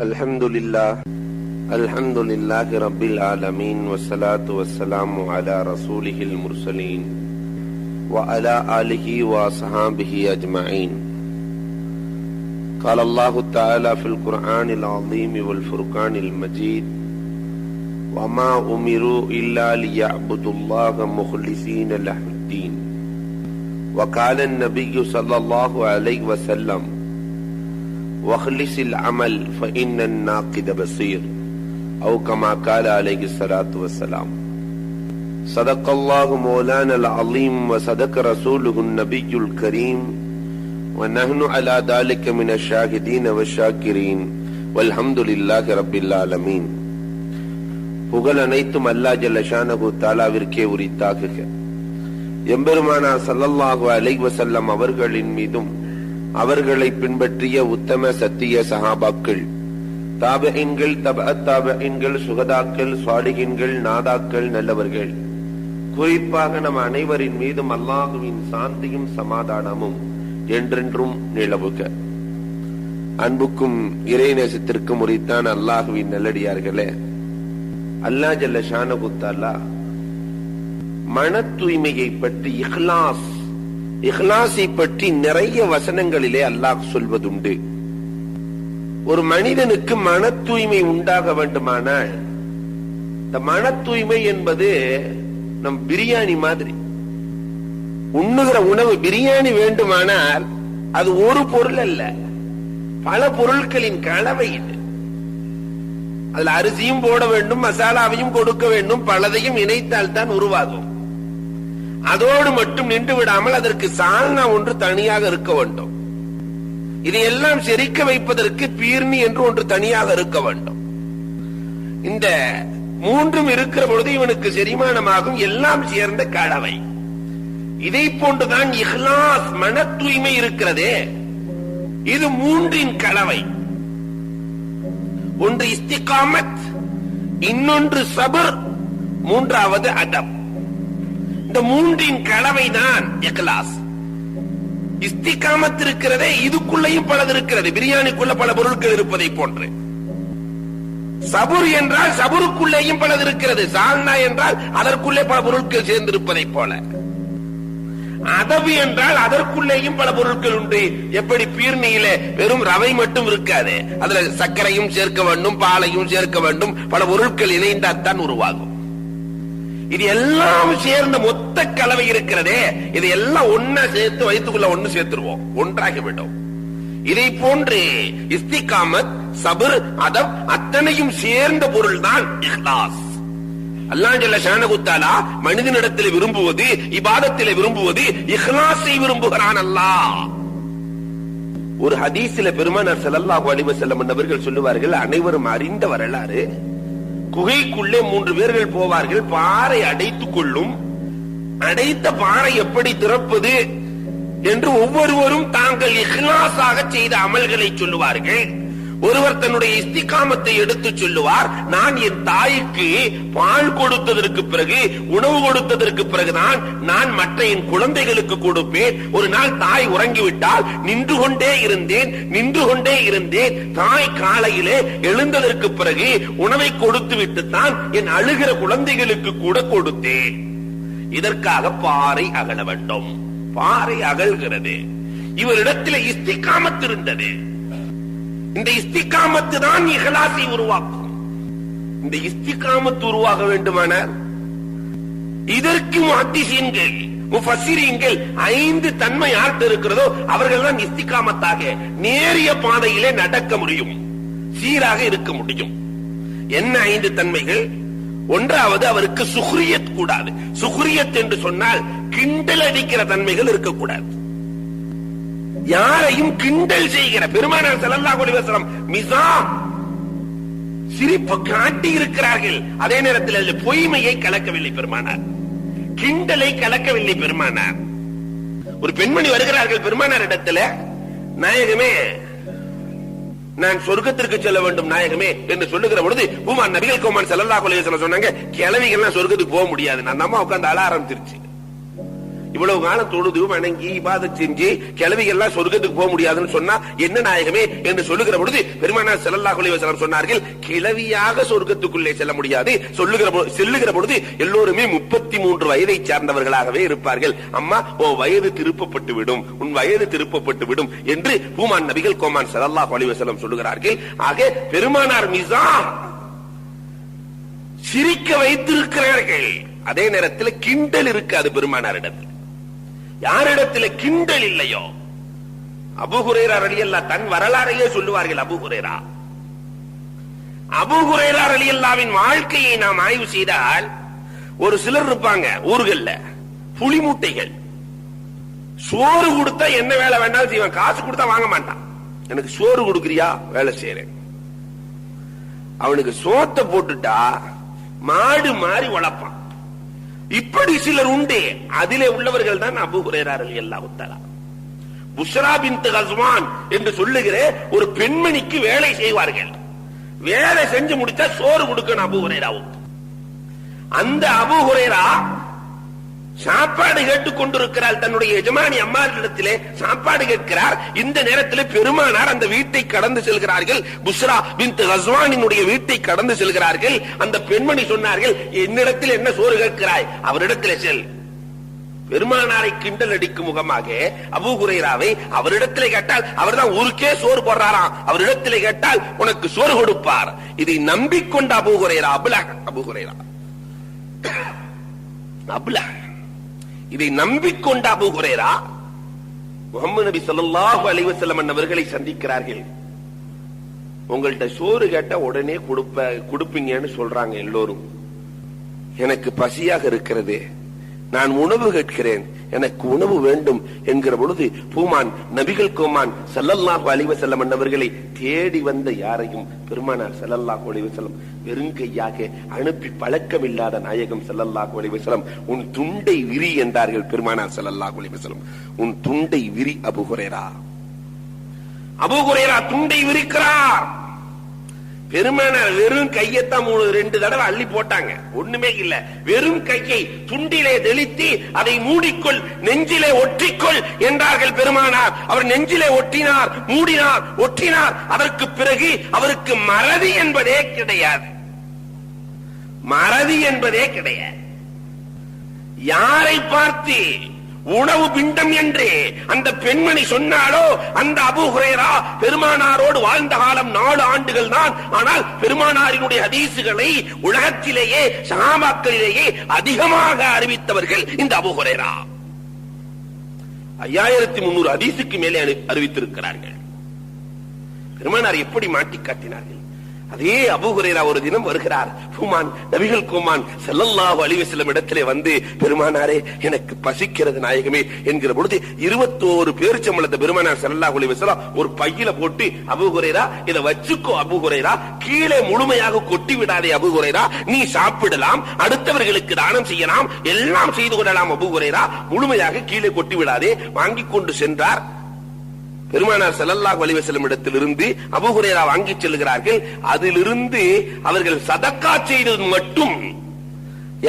Alhamdulillahi Rabbil Alameen wassalatu wassalamu ala rasulihil mursaleen wa ala alihi wa ashabihi ajma'in. Qala Allahu ta'ala fil Qur'anil azim wal furqanil majid wa ma umiru illa liya'budullaha mukhlisina lahuddin. Wa qala an-nabiyyu sallallahu alayhi wa sallam وَخْلِصِ الْعَمَلْ فَإِنَّ النَّاقِدَ بَصِيرٌ أو كما قال عليه الصلاة والسلام. صدق الله مولانا العظيم وصدق رسوله النبي الكريم ونحن على ذلك من الشاهدين والشاكرين والحمد لله رب العالمين. புகழ் அனைத்தும் அல்லாஹ் ஜல்ல ஷானஹு தஆலாவிற்கே உரித்தாகுக. எம்பெருமானார் ஸல்லல்லாஹு அலைஹி வஸல்லம் அவர்களின் மீதும் அவர்களை பின்பற்றிய உத்தம சத்திய சஹாபாக்கள், தாபிஈன்கள், தபஅத் தாபிஈன்கள், சுஹதாக்கள், சாலிஹீன்கள், நாதாக்கள், நல்லவர்கள், குறிப்பாக நம் அனைவரின் மீதும் அல்லாஹுவின் சாந்தியும் சமாதானமும் என்றென்றும் நிலவுக. அன்புக்கும் இறைநேசத்திற்கும் உரித்தான அல்லாஹுவின் நல்லடியார்களே, அல்லாஹ் ஜல்ல ஷானஹு தஆலா மன தூய்மையை பற்றி, இஹ்லாஸை பற்றி நிறைய வசனங்களிலே அல்லாஹ் சொல்வதுண்டு. ஒரு மனிதனுக்கு மன தூய்மை உண்டாக வேண்டுமானால், இந்த மன தூய்மை என்பது நம் பிரியாணி மாதிரி. உண்ணுகிற உணவு பிரியாணி வேண்டுமானால் அது ஒரு பொருள் அல்ல, பல பொருட்களின் கலவை இது. அதுல அரிசியும் போட வேண்டும், மசாலாவையும் கொடுக்க வேண்டும், பலதையும் இணைத்தால் தான் உருவாகும். அதோடு மட்டும் நின்று விடாமல் அதற்கு சால்னா ஒன்று தனியாக இருக்க வேண்டும். இதையெல்லாம் செரிக்க வைப்பதற்கு பீர்னி என்று ஒன்று தனியாக இருக்க வேண்டும். இந்த மூன்றும் இருக்கிற பொழுது இவனுக்கு செரிமானமாகும், எல்லாம் சேர்ந்த கலவை. இதை போன்றுதான் இஹ்லாஸ், மன தூய்மை இருக்கிறதே, இது மூன்றின் கலவை. ஒன்று இஸ்திகாமத், இன்னொன்று சபர், மூன்றாவது அதப். இந்த மூன்றின் கலவைதான் இக்லாஸ். இஸ்திகாமத் இருக்கிறதே, இதுக்குள்ளேயும் பலது இருக்கிறது, பிரியாணிக்குள்ள பல பொருட்கள் இருப்பதை போன்று. சபுர் என்றால் சபுருக்குள்ளேயும் பலது இருக்கிறது, சால்னா என்றால் அதற்குள்ளே பல பொருட்கள் சேர்ந்திருப்பதை போல. அதபு என்றால் அதற்குள்ளேயும் பல பொருட்கள் உண்டு. எப்படி பீர்னியிலே வெறும் ரவை மட்டும் இருக்காது, அதுல சர்க்கரையும் சேர்க்க வேண்டும், பாலையும் சேர்க்க வேண்டும், பல பொருட்கள் இணைந்தால்தான் உருவாகும். இது எல்லாம் சேர்ந்த மொத்த கலவை இருக்கிறதே, இது எல்லாம் ஒன்னா சேர்த்து வயிற்றுக்குள்ள ஒண்ணு சேர்த்துருவோம், ஒன்றாகிவிடும். இதை போன்று இஸ்திகாமத், சபர், அதப் அத்தனையும் சேர்ந்த பொருள் தான் இஹ்லாஸ். அல்லாஹ் ஜல்ல ஷானஹு தஆலா மனிதனிடத்தில் விரும்புவது, இபாதத்தில் விரும்புவது, இஹ்லாஸை விரும்புகிறான் அல்லாஹ். ஒரு ஹதீஸில் பெருமானார் ஸல்லல்லாஹு அலைஹி வஸல்லம் அவர்கள் சொல்லுவார்கள், அனைவரும் அறிந்த வரலாறு, குகைக்குள்ளே 3 பேர்கள் போவார்கள், பாறை அடைத்துக் கொள்ளும். அடைத்த பாறை எப்படி திறப்பது என்று ஒவ்வொருவரும் தாங்கள் இஹ்லாஸாக செய்த அமல்களை சொல்லுவார்கள். ஒருவர் தன்னுடைய இஸ்திகாமத்தை எடுத்து சொல்லுவார், நான் என் தாய்க்கு பால் கொடுத்ததற்கு பிறகு, உணவு கொடுத்ததற்கு பிறகுதான் நான் மற்ற என் குழந்தைகளுக்கு கொடுப்பேன். ஒரு நாள் தாய் உறங்கிவிட்டால் நின்று கொண்டே இருந்தேன். தாய் காலையிலே எழுந்ததற்கு பிறகு உணவை கொடுத்து விட்டுத்தான் என் அழுகிற குழந்தைகளுக்கு கூட கொடுத்தேன். இதற்காக பாறை அகல வேண்டும். பாறை அகல்கிறது. இவரிடத்தில் இஸ்திகாமத் இருந்தது. இந்த இஸ்திகாமத்து தான் இஹ்லாஸை உருவாக்கும். இந்த இஸ்திகாமத்து உருவாக வேண்டுமானால் இதற்கு முஹத்திஸீன்கள், முஃபஸ்ஸிரீன்கள் 5 தன்மை யார்கிட்ட இருக்கிறதோ அவர்கள் தான் இஸ்திகாமத்தாக நேரிய பாதையிலே நடக்க முடியும், சீராக இருக்க முடியும். என்ன 5 தன்மைகள்? ஒன்றாவது, அவருக்கு சுக்ரியத் கூடாது. சுக்ரியத் என்று சொன்னால் கிண்டல் அடிக்கிற தன்மைகள் இருக்கக்கூடாது. யாரையும் கிண்டல் செய்கிற, பெருமானார் ஸல்லல்லாஹு அலைஹி வஸல்லம் மிஸா, சிரிப்பு காட்டி இருக்கிறார்கள். அதே நேரத்தில் அதில் பொய்மையை கலக்கவில்லை பெருமானார், கிண்டலை கலக்கவில்லை பெருமானார். ஒரு பெண்மணி வருகிறார்கள் பெருமானார் இடத்துல, நாயகமே நான் சொர்க்கத்திற்கு செல்ல வேண்டும் நாயகமே என்று சொல்லுகிற பொழுது உமார் நபிகள் கோமான் ஸல்லல்லாஹு அலைஹி வஸல்லம் சொன்னாங்க, கிழவிகள்லாம் சொர்க்கத்துக்கு போக முடியாது. நான் அம்மா உட்கார்ந்து அழ ஆரம்பிச்சிருச்சு. இவ்வளவு காலம் தொழுது வணங்கி இபாதத் செஞ்சு கிழவிகள் எல்லாம் சொர்க்கத்துக்கு போக முடியாதுன்னு சொன்னா என்ன நாயகமே என்று சொல்லுகிற பொழுது பெருமானார் ஸல்லல்லாஹு அலைஹி வஸல்லம் சொன்னார்கள், கிழவியாக சொர்க்கத்துக்குள்ளே செல்ல முடியாது. செல்லுகிற பொழுது எல்லோருமே 33 வயதை சார்ந்தவர்களாகவே இருப்பார்கள். அம்மா உன் வயது திருப்பப்பட்டு விடும், உன் வயது திருப்பப்பட்டு விடும் என்று பூமான் நபிகள் கோமான் ஸல்லல்லாஹு அலைஹி வஸல்லம் சொல்லுகிறார்கள். ஆக பெருமானார் மிஸா சிரிக்க வைத்திருக்கிறார்கள். அதே நேரத்தில் கிண்டல் இருக்காது பெருமானாரிடத்தில். யாரிடத்தில் கிண்டல் இல்லையோ, அபூ ஹுரைரா ரலியல்லாஹு தன் வரலாறையே சொல்லுவார்கள். அபூ ஹுரைரா ரலியல்லாஹுவின் வாழ்க்கையை நாம் ஆய்வு செய்தால் ஒரு சிலர் இருப்பாங்க ஊர்கள்ல, புலி மூட்டைகள். சோறு கொடுத்தா என்ன வேலை வேண்டாலும் செய்வான், காசு கொடுத்தா வாங்க மாட்டான். எனக்கு சோறு கொடுக்கறியா, வேலை செய்யறேன். அவனுக்கு சோத்தை போட்டுட்டா மாடு மாறி வளர்ப்பான். இப்படி சிலர் உண்டு. அதிலே உள்ளவர்கள் தான் அபூ ஹுரைரா ரலியல்லாஹு தஆலா. புஷ்ரா பின்த் கஸ்வான் என்று சொல்லுகிற ஒரு பெண்மணிக்கு வேலை செய்வார்கள். வேலை செஞ்சு முடிச்சா சோறு கொடுக்கணும் அபூ ஹுரைராவுக்கு. அந்த அபூ ஹுரைரா சாப்பாடு கேட்டுக் கொண்டிருக்கிறார். தன்னுடைய எஜமானி அம்மாரிடத்திலே சாப்பாடு கேட்கிறார். இந்த நேரத்தில் பெருமானார் அந்த வீட்டை கடந்து செல்கிறார்கள். புஷ்ரா பின்த் கஸ்வானினுடைய வீட்டை கடந்து செல்கிறார்கள். அந்த பெண்மணி சொன்னார்கள், என்னிடத்தில் என்ன சோறு கேட்கிறாய், அவரிடத்திலே செல். பெருமானாரை கிண்டல் அடிக்கும் முகமாக அபூ ஹுரைராவை அவரிடத்திலே கேட்டால் அவர்தான் ஊருக்கே சோறு போடுறாராம், அவரிடத்திலே கேட்டால் உனக்கு சோறு கொடுப்பார். இதை நம்பிக்கொண்ட அபூ ஹுரைரா அபூ ஹுரைரா இதை நம்பிக்கொண்ட அபூ ஹுரைரா முஹம்மது நபி ஸல்லல்லாஹு அலைஹி வஸல்லம் அவர்களை சந்திக்கிறார்கள். உங்கள்ட்ட சோறு கேட்டா உடனே கொடுப்பீங்கன்னு சொல்றாங்க எல்லோரும். எனக்கு பசியாக இருக்கிறது, நான் உணவு கேட்கிறேன், எனக்கு உணவு வேண்டும் என்கிற பொழுது பூமான் நபிகள் கோமான் ஸல்லல்லாஹு அலைஹி வஸல்லம் அவர்களை தேடி வந்த யாரையும் பெருமானார் ஸல்லல்லாஹு அலைஹி வஸல்லம் வெறுங்கையாக அனுப்பி பழக்கமில்லாத நாயகம் ஸல்லல்லாஹு அலைஹி வஸல்லம் உன் துண்டை விரி என்றார்கள். பெருமானார் ஸல்லல்லாஹு அலைஹி வஸல்லம் உன் துண்டை விரி அபூ ஹுரைரா. அபூ ஹுரைரா துண்டை விரிக்கிறார். பெருமானார் வெறும் கையத்தான் 2 தடவை அள்ளி போட்டாங்க, ஒண்ணுமே இல்ல. வெறும் கையை துண்டிலே தெளித்து அதை மூடிக்கொள், நெஞ்சிலே ஒற்றிக்கொள் என்றார்கள் பெருமானார். அவர் நெஞ்சிலே ஒட்டினார், மூடினார், ஒற்றினார். அதற்கு பிறகு அவருக்கு மறதி என்பதே கிடையாது. மறதி என்பதே கிடையாது. யாரை பார்த்து உணவு பிண்டம் என்று அந்த பெண்மணி சொன்னாலோ அந்த அபூ ஹுரைரா பெருமானாரோடு வாழ்ந்த காலம் 4 ஆண்டுகள் தான். ஆனால் பெருமானாரினுடைய ஹதீசுகளை உலகத்திலேயே சஹாபாக்களிலேயே அதிகமாக அறிவித்தவர்கள் இந்த அபூ ஹுரைரா. 5300 ஹதீசுக்கு மேலே அறிவித்திருக்கிறார்கள். பெருமானார் எப்படி மாட்டி காட்டினார்கள். அதே அபூ ஹுரைரா ஒரு தினம் வருகிறார். பூமான் நபிகள் கோமான் ஸல்லல்லாஹு அலைஹி வஸல்லம் இடத்திலே வந்து, பெருமானாரே எனக்கு பசிக்கிறது நாயகமே என்கிற பொழுது 21 பேரிச்சம்பழத்தை பெருமானார் ஸல்லல்லாஹு அலைஹி வஸல்லம் ஒரு பையில போட்டு, அபூ ஹுரைரா இதை வச்சுக்கோ அபூ ஹுரைரா, கீழே முழுமையாக கொட்டி விடாதே அபூ ஹுரைரா, நீ சாப்பிடலாம், அடுத்தவர்களுக்கு தானம் செய்யலாம், எல்லாம் செய்து கொள்ளலாம் அபூ ஹுரைரா, முழுமையாக கீழே கொட்டி விடாதே. வாங்கி கொண்டு சென்றார். பெருமானார் ஸல்லல்லாஹு அலைஹி வஸல்லம் இடத்திலிருந்து அபூ ஹுரைரா வாங்கி செல்கிறார்கள். அதிலிருந்து அவர்கள் சதக்கா செய்தது மட்டும்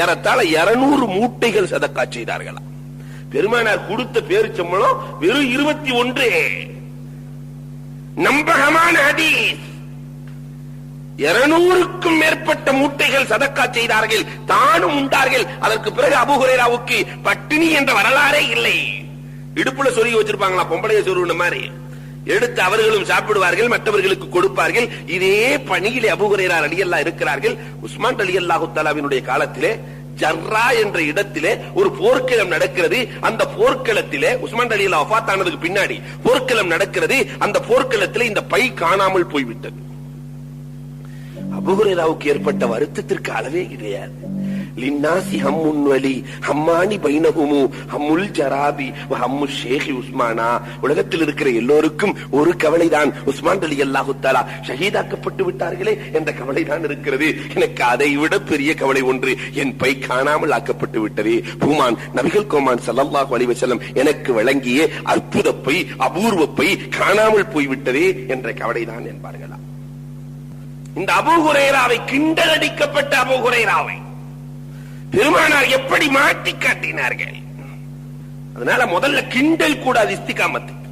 ஏறத்தாழ 200 மூட்டைகள் சதக்கா செய்தார்களா. பெருமானார் கொடுத்த பேரிச்சம்பழம் வெறும் 21. நம்பகமான ஹதீஸ். 200க்கும் மேற்பட்ட மூட்டைகள் சதக்கா செய்தார்கள், தானும் உண்டார்கள். அதற்கு பிறகு அபூ ஹுரைராவுக்கு பட்டினி என்ற வரலாறே இல்லை. இடுப்புல சொருகி வச்சிருப்பாங்களா, பொம்பளைய சொருகின மாதிரி எடுத்து அவர்களும் சாப்பிடுவார்கள், மற்றவர்களுக்கு கொடுப்பார்கள். இதே பணியிலே அபூ ஹுரைரா ரலியல்லாஹு இருக்கிறார்கள். உஸ்மான் ரலியல்லாஹு தஆலாவினுடைய காலத்திலே ஜர்ரா என்ற இடத்திலே ஒரு போர்க்களம் நடக்கிறது. அந்த போர்க்களத்திலே உஸ்மான் ரலியல்லாஹு வஃபாத் ஆனதுக்கு பின்னாடி போர்க்களம் நடக்கிறது. அந்த போர்க்களத்திலே இந்த பை காணாமல் போய்விட்டது. அபூ ஹுரைராவுக்கு ஏற்பட்ட வருத்தத்திற்கு அளவே கிடையாது. லின்னாசி ஹம்முன் வலி ஹம்மானி பைனஹுமு ஹம்முல் ஜராபி வ ஹம்மு ஷேக் உஸ்மானா. உலகத்தில் இருக்கிற எல்லோருக்கும் ஒரு கவலைதான், உஸ்மான் ரலியல்லாஹு தஆலா ஷஹீதாக்கப்பட்டு விட்டார்களே என்ற கவலைதான் இருக்கிறது. எனக்கு அதை விட பெரிய கவலை ஒன்று, என் பை காணாமல் ஆக்கப்பட்டு விட்டது. பூமான் நபிகள் கோமான் ஸல்லல்லாஹு அலைஹி வஸல்லம் எனக்கு வழங்கிய அற்புத பை, அபூர்வ பை காணாமல் போய்விட்டதே என்ற கவலைதான் என்பார்களா. இந்த அபூ ஹுரைராவை, கிண்டல் அடிக்கப்பட்ட அபூ ஹுரைராவை பெருமானார் எப்படி மாட்டி காட்டினார்கள். அதனால முதல்ல கிண்டல் கூடாது இஸ்திகாமத்துக்கு.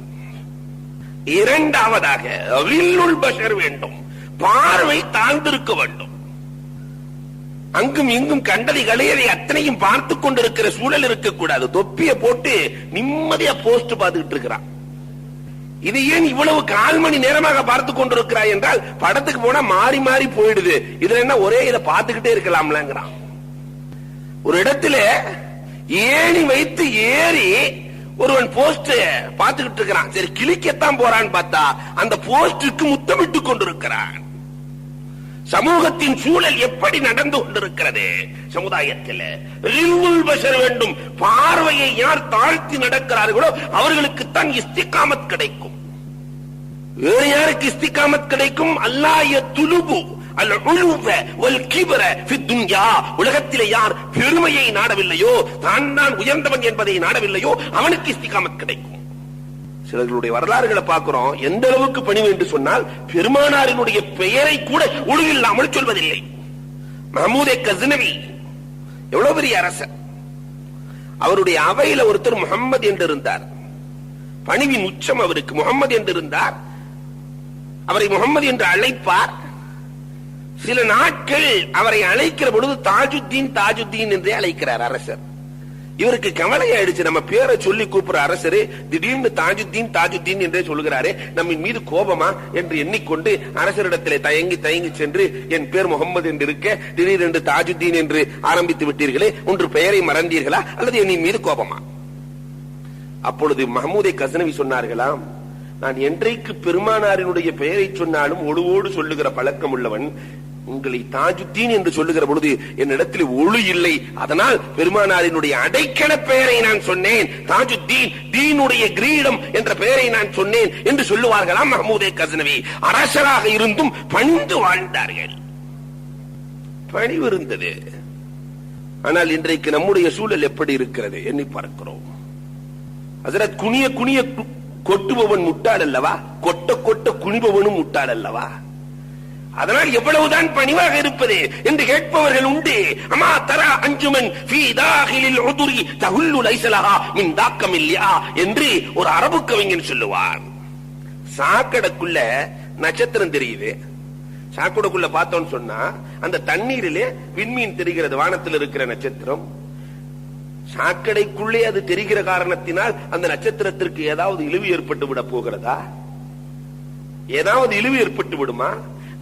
இரண்டாவதாக ரில்லுல் பஷர் வேண்டும், பார்வை தாழ்ந்திருக்க வேண்டும். அங்கும் இங்கும் கண்டதை கலையதை அத்தனையும் பார்த்து கொண்டிருக்கிற சூழல் இருக்கக்கூடாது. தொப்பிய போட்டு நிம்மதியா போஸ்ட் பார்த்துக்கிட்டு இருக்கிறான். இது ஏன் இவ்வளவு 1/4 மணி நேரமாக பார்த்து கொண்டிருக்கிறாய் என்றால், படத்துக்கு போனா மாறி மாறி போயிடுது, இதுல என்ன ஒரே இதை பார்த்துக்கிட்டே இருக்கலாம்லங்கிறான். ஒரு இடத்துல ஏணி வைத்து ஏறி ஒருவன் போஸ்ட் பார்த்துக்கிட்டு இருக்கிறான். சரி கிளிக்கத்தான் போறான்னு பார்த்தா அந்த போஸ்டுக்கு முத்தமிட்டுக் கொண்டிருக்கிறான். சமூகத்தின் சூழல் எப்படி நடந்து கொண்டிருக்கிறது? சமுதாயத்தில் ரில்லுல் பஷர் வேண்டும். பார்வையை யார் தாழ்த்தி நடக்கிறார்களோ அவர்களுக்குத்தான் இஸ்திகாமத் கிடைக்கும். வேறு யாருக்கு இஸ்திகாமத் கிடைக்கும்? அல்லாஹ் துலுபு அல் உலுவ வல் கிப்ர ஃபி துன்யா. உலகத்திலே யார் பெருமையை நாடவில்லையோ, தான் உயர்ந்தவன் என்பதை நாடவில்லையோ அவனுக்கு இஸ்திகாமத் கிடைக்கும். சிலர்களுடைய வரலாறுகளை பார்க்கிறோம். எந்த அளவுக்கு பணிவு என்று சொன்னால், பெருமானாரினுடைய பெயரை கூட ஒழுங்கில்லாமல் சொல்வதில்லை. மஹமூதே கஸ்னவி எவ்வளவு பெரிய அரசர். அவருடைய அவையில ஒருத்தர் முகம்மது என்று இருந்தார். பணிவின் உச்சம் அவருக்கு. முகம்மது என்று இருந்தார். அவரை முகம்மது என்று அழைப்பார். சில நாட்கள் அவரை அழைக்கிற பொழுது தாஜுத்தீன் தாஜுத்தீன் என்றே அழைக்கிறார் அரசர். இவருக்கு கவலை ஆயிடுச்சு, நம்ம பேரை சொல்லி கூப்பிடுற அரசரு திடீர்னு தாஜுத்தீன் தாஜுத்தீன் என்றே சொல்கிறாரே, நம்ம மீது கோபமா என்று எண்ணிக்கொண்டு அரசரிடத்திலே தயங்கி தயங்கி சென்று, என் பேர் முகம்மது என்று இருக்க திடீரென்று தாஜுத்தீன் என்று ஆரம்பித்து விட்டீர்களே, ஒன்று பெயரை மறந்தீர்களா அல்லது என் மீது கோபமா? அப்பொழுது மஹமூதே கஸ்னவி சொன்னார்களாம், நான் என்றைக்கு பெருமானாரினுடைய பெயரை சொன்னாலும் ஒழுவோடு சொல்லுகிற பழக்கம் உள்ளவன். உங்களை தாஜுத்தீன் என்று சொல்லுகிற பொழுது என்னிடத்தில் ஒளி இல்லை, அதனால் பெருமானாரினுடைய அடைக்கல பெயரை நான் சொன்னேன். தாஜுத்தீன், தீனுடைய கிரீடம் என்ற பெயரை நான் சொன்னேன் என்று சொல்லுவார்களாம் மஹமூதே கஸ்னவி. அரசராக இருந்தும் பணிந்து வாழ்ந்தார்கள். பணிவு இருந்தது. ஆனால் இன்றைக்கு நம்முடைய சூழல் எப்படி இருக்கிறது எண்ணி பார்க்கிறோம். ஹஜ்ரத் குனிய குனிய கொட்டுபவன் முட்டாள் அல்லவா, கொட்ட கொட்ட குனிபவனும் முட்டாள் அல்லவா? அதனால் எவ்வளவுதான் பணிவாக இருப்பது என்று கேட்பவர்கள் உண்டு. அமா தரா அஞ்சுமன் ஃபீ தாஹிலில் உதுரி தஹுல்லு லைஸலஹா மின் தாக்கமில்யா என்று ஒரு அரபு கவிஞன் சொல்லுவார். சாக்கடைக்குள்ள நட்சத்திரம் தெரியுது. சாக்கடைக்குள்ள பார்த்தோம்னு சொன்னா அந்த தண்ணீரிலே விண்மீன் தெரிகிறது, வானத்தில் இருக்கிற நட்சத்திரம். சாக்கடைக்குள்ளே அது தெரிகிற காரணத்தினால் அந்த நட்சத்திரத்திற்கு ஏதாவது இழிவு ஏற்பட்டு விட போகிறதா? ஏதாவது இழிவு ஏற்பட்டு விடுமா?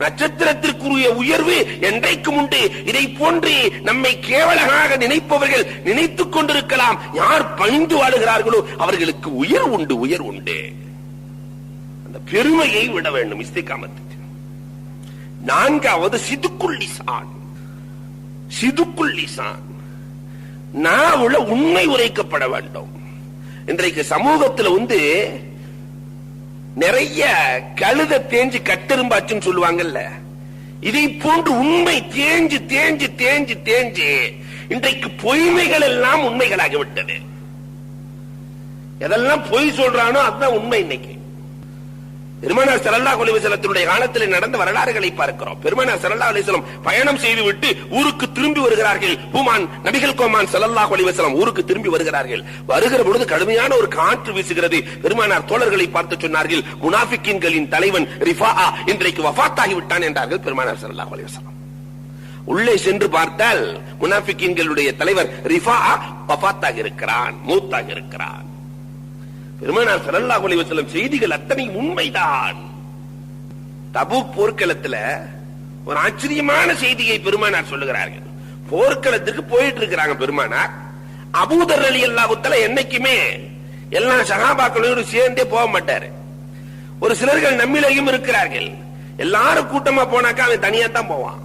நட்சத்திரத்திற்குரிய உயர்வு என்றைக்கும் உண்டு. இதை போன்று நம்மை கேவலமாக நினைப்பவர்கள் நினைத்துக் கொண்டிருக்கலாம். யார் பணிந்து வாழுகிறார்களோ அவர்களுக்கு உயர் உண்டு, உயர் உண்டு. அந்த பெருமையை விட வேண்டும் இஸ்திகாமத்துக்கு. நான்காவது சிதுக்குல் லிசான். சிதுக்குல் லிசான், நாவுல உண்மை உரைக்கப்பட வேண்டும். இன்றைக்கு சமூகத்தில் வந்து நிறைய கழுத தேஞ்சு கட்டெரும்பாச்சுன்னு சொல்லுவாங்கல்ல, இதை போன்று உண்மை தேஞ்சு தேஞ்சு தேஞ்சு தேஞ்சு இன்றைக்கு பொய்மைகள் எல்லாம் உண்மைகளாகிவிட்டது. எதெல்லாம் பொய் சொல்றானோ அதுதான் உண்மை. இன்னைக்கு பெருமானார் ஸல்லல்லாஹு அலைஹி வஸல்லத்தினுடைய காலத்தில் நடந்த வரலாறுகளை பார்க்கிறோம். பெருமானார் ஸல்லல்லாஹு அலைஹி வஸல்லம் பயணம் செய்து விட்டு ஊருக்கு திரும்பி வருகிறார்கள். பூமான் நபிகள் கோமான் ஸல்லல்லாஹு அலைஹி வஸல்லம் ஊருக்கு திரும்பி வருகிறார்கள். வருகிற பொழுது கடுமையான ஒரு காற்று வீசுகிறது. பெருமானார் தோழர்களை பார்த்து சொன்னார்கள், முனாஃபிக்கீன்களின் தலைவன் ரிஃபாஆ இன்றைக்கு வஃபாத்தாகி விட்டான் என்றார்கள் பெருமானார் ஸல்லல்லாஹு அலைஹி வஸல்லம். உள்ளே சென்று பார்த்தால் முனாஃபிக்கீன்களுடைய தலைவர் ரிஃபாஆ வஃபாத்தாகி இருக்கிறான், மூத்தாகி இருக்கிறான். பெருமானார் ஸல்லல்லாஹு அலைஹி வஸல்லம் செய்திகள் அத்தனை உண்மைதான். தபூக் போர்க்களத்துல ஒரு ஆச்சரியமான செய்தியை பெருமானார் சொல்லுகிறார்கள். போர்க்களத்துக்கு போயிட்டு இருக்கிறாங்க பெருமானார். அபூதர் ரலியல்லாஹு தஆலா என்னைக்குமே எல்லா சஹாபாக்களோடு சேர்ந்தே போக மாட்டாரு. ஒரு சிலர்கள் நம்மிலேயும் இருக்கிறார்கள். எல்லாரும் கூட்டமா போனாக்கா அவன் தனியா தான் போவான்.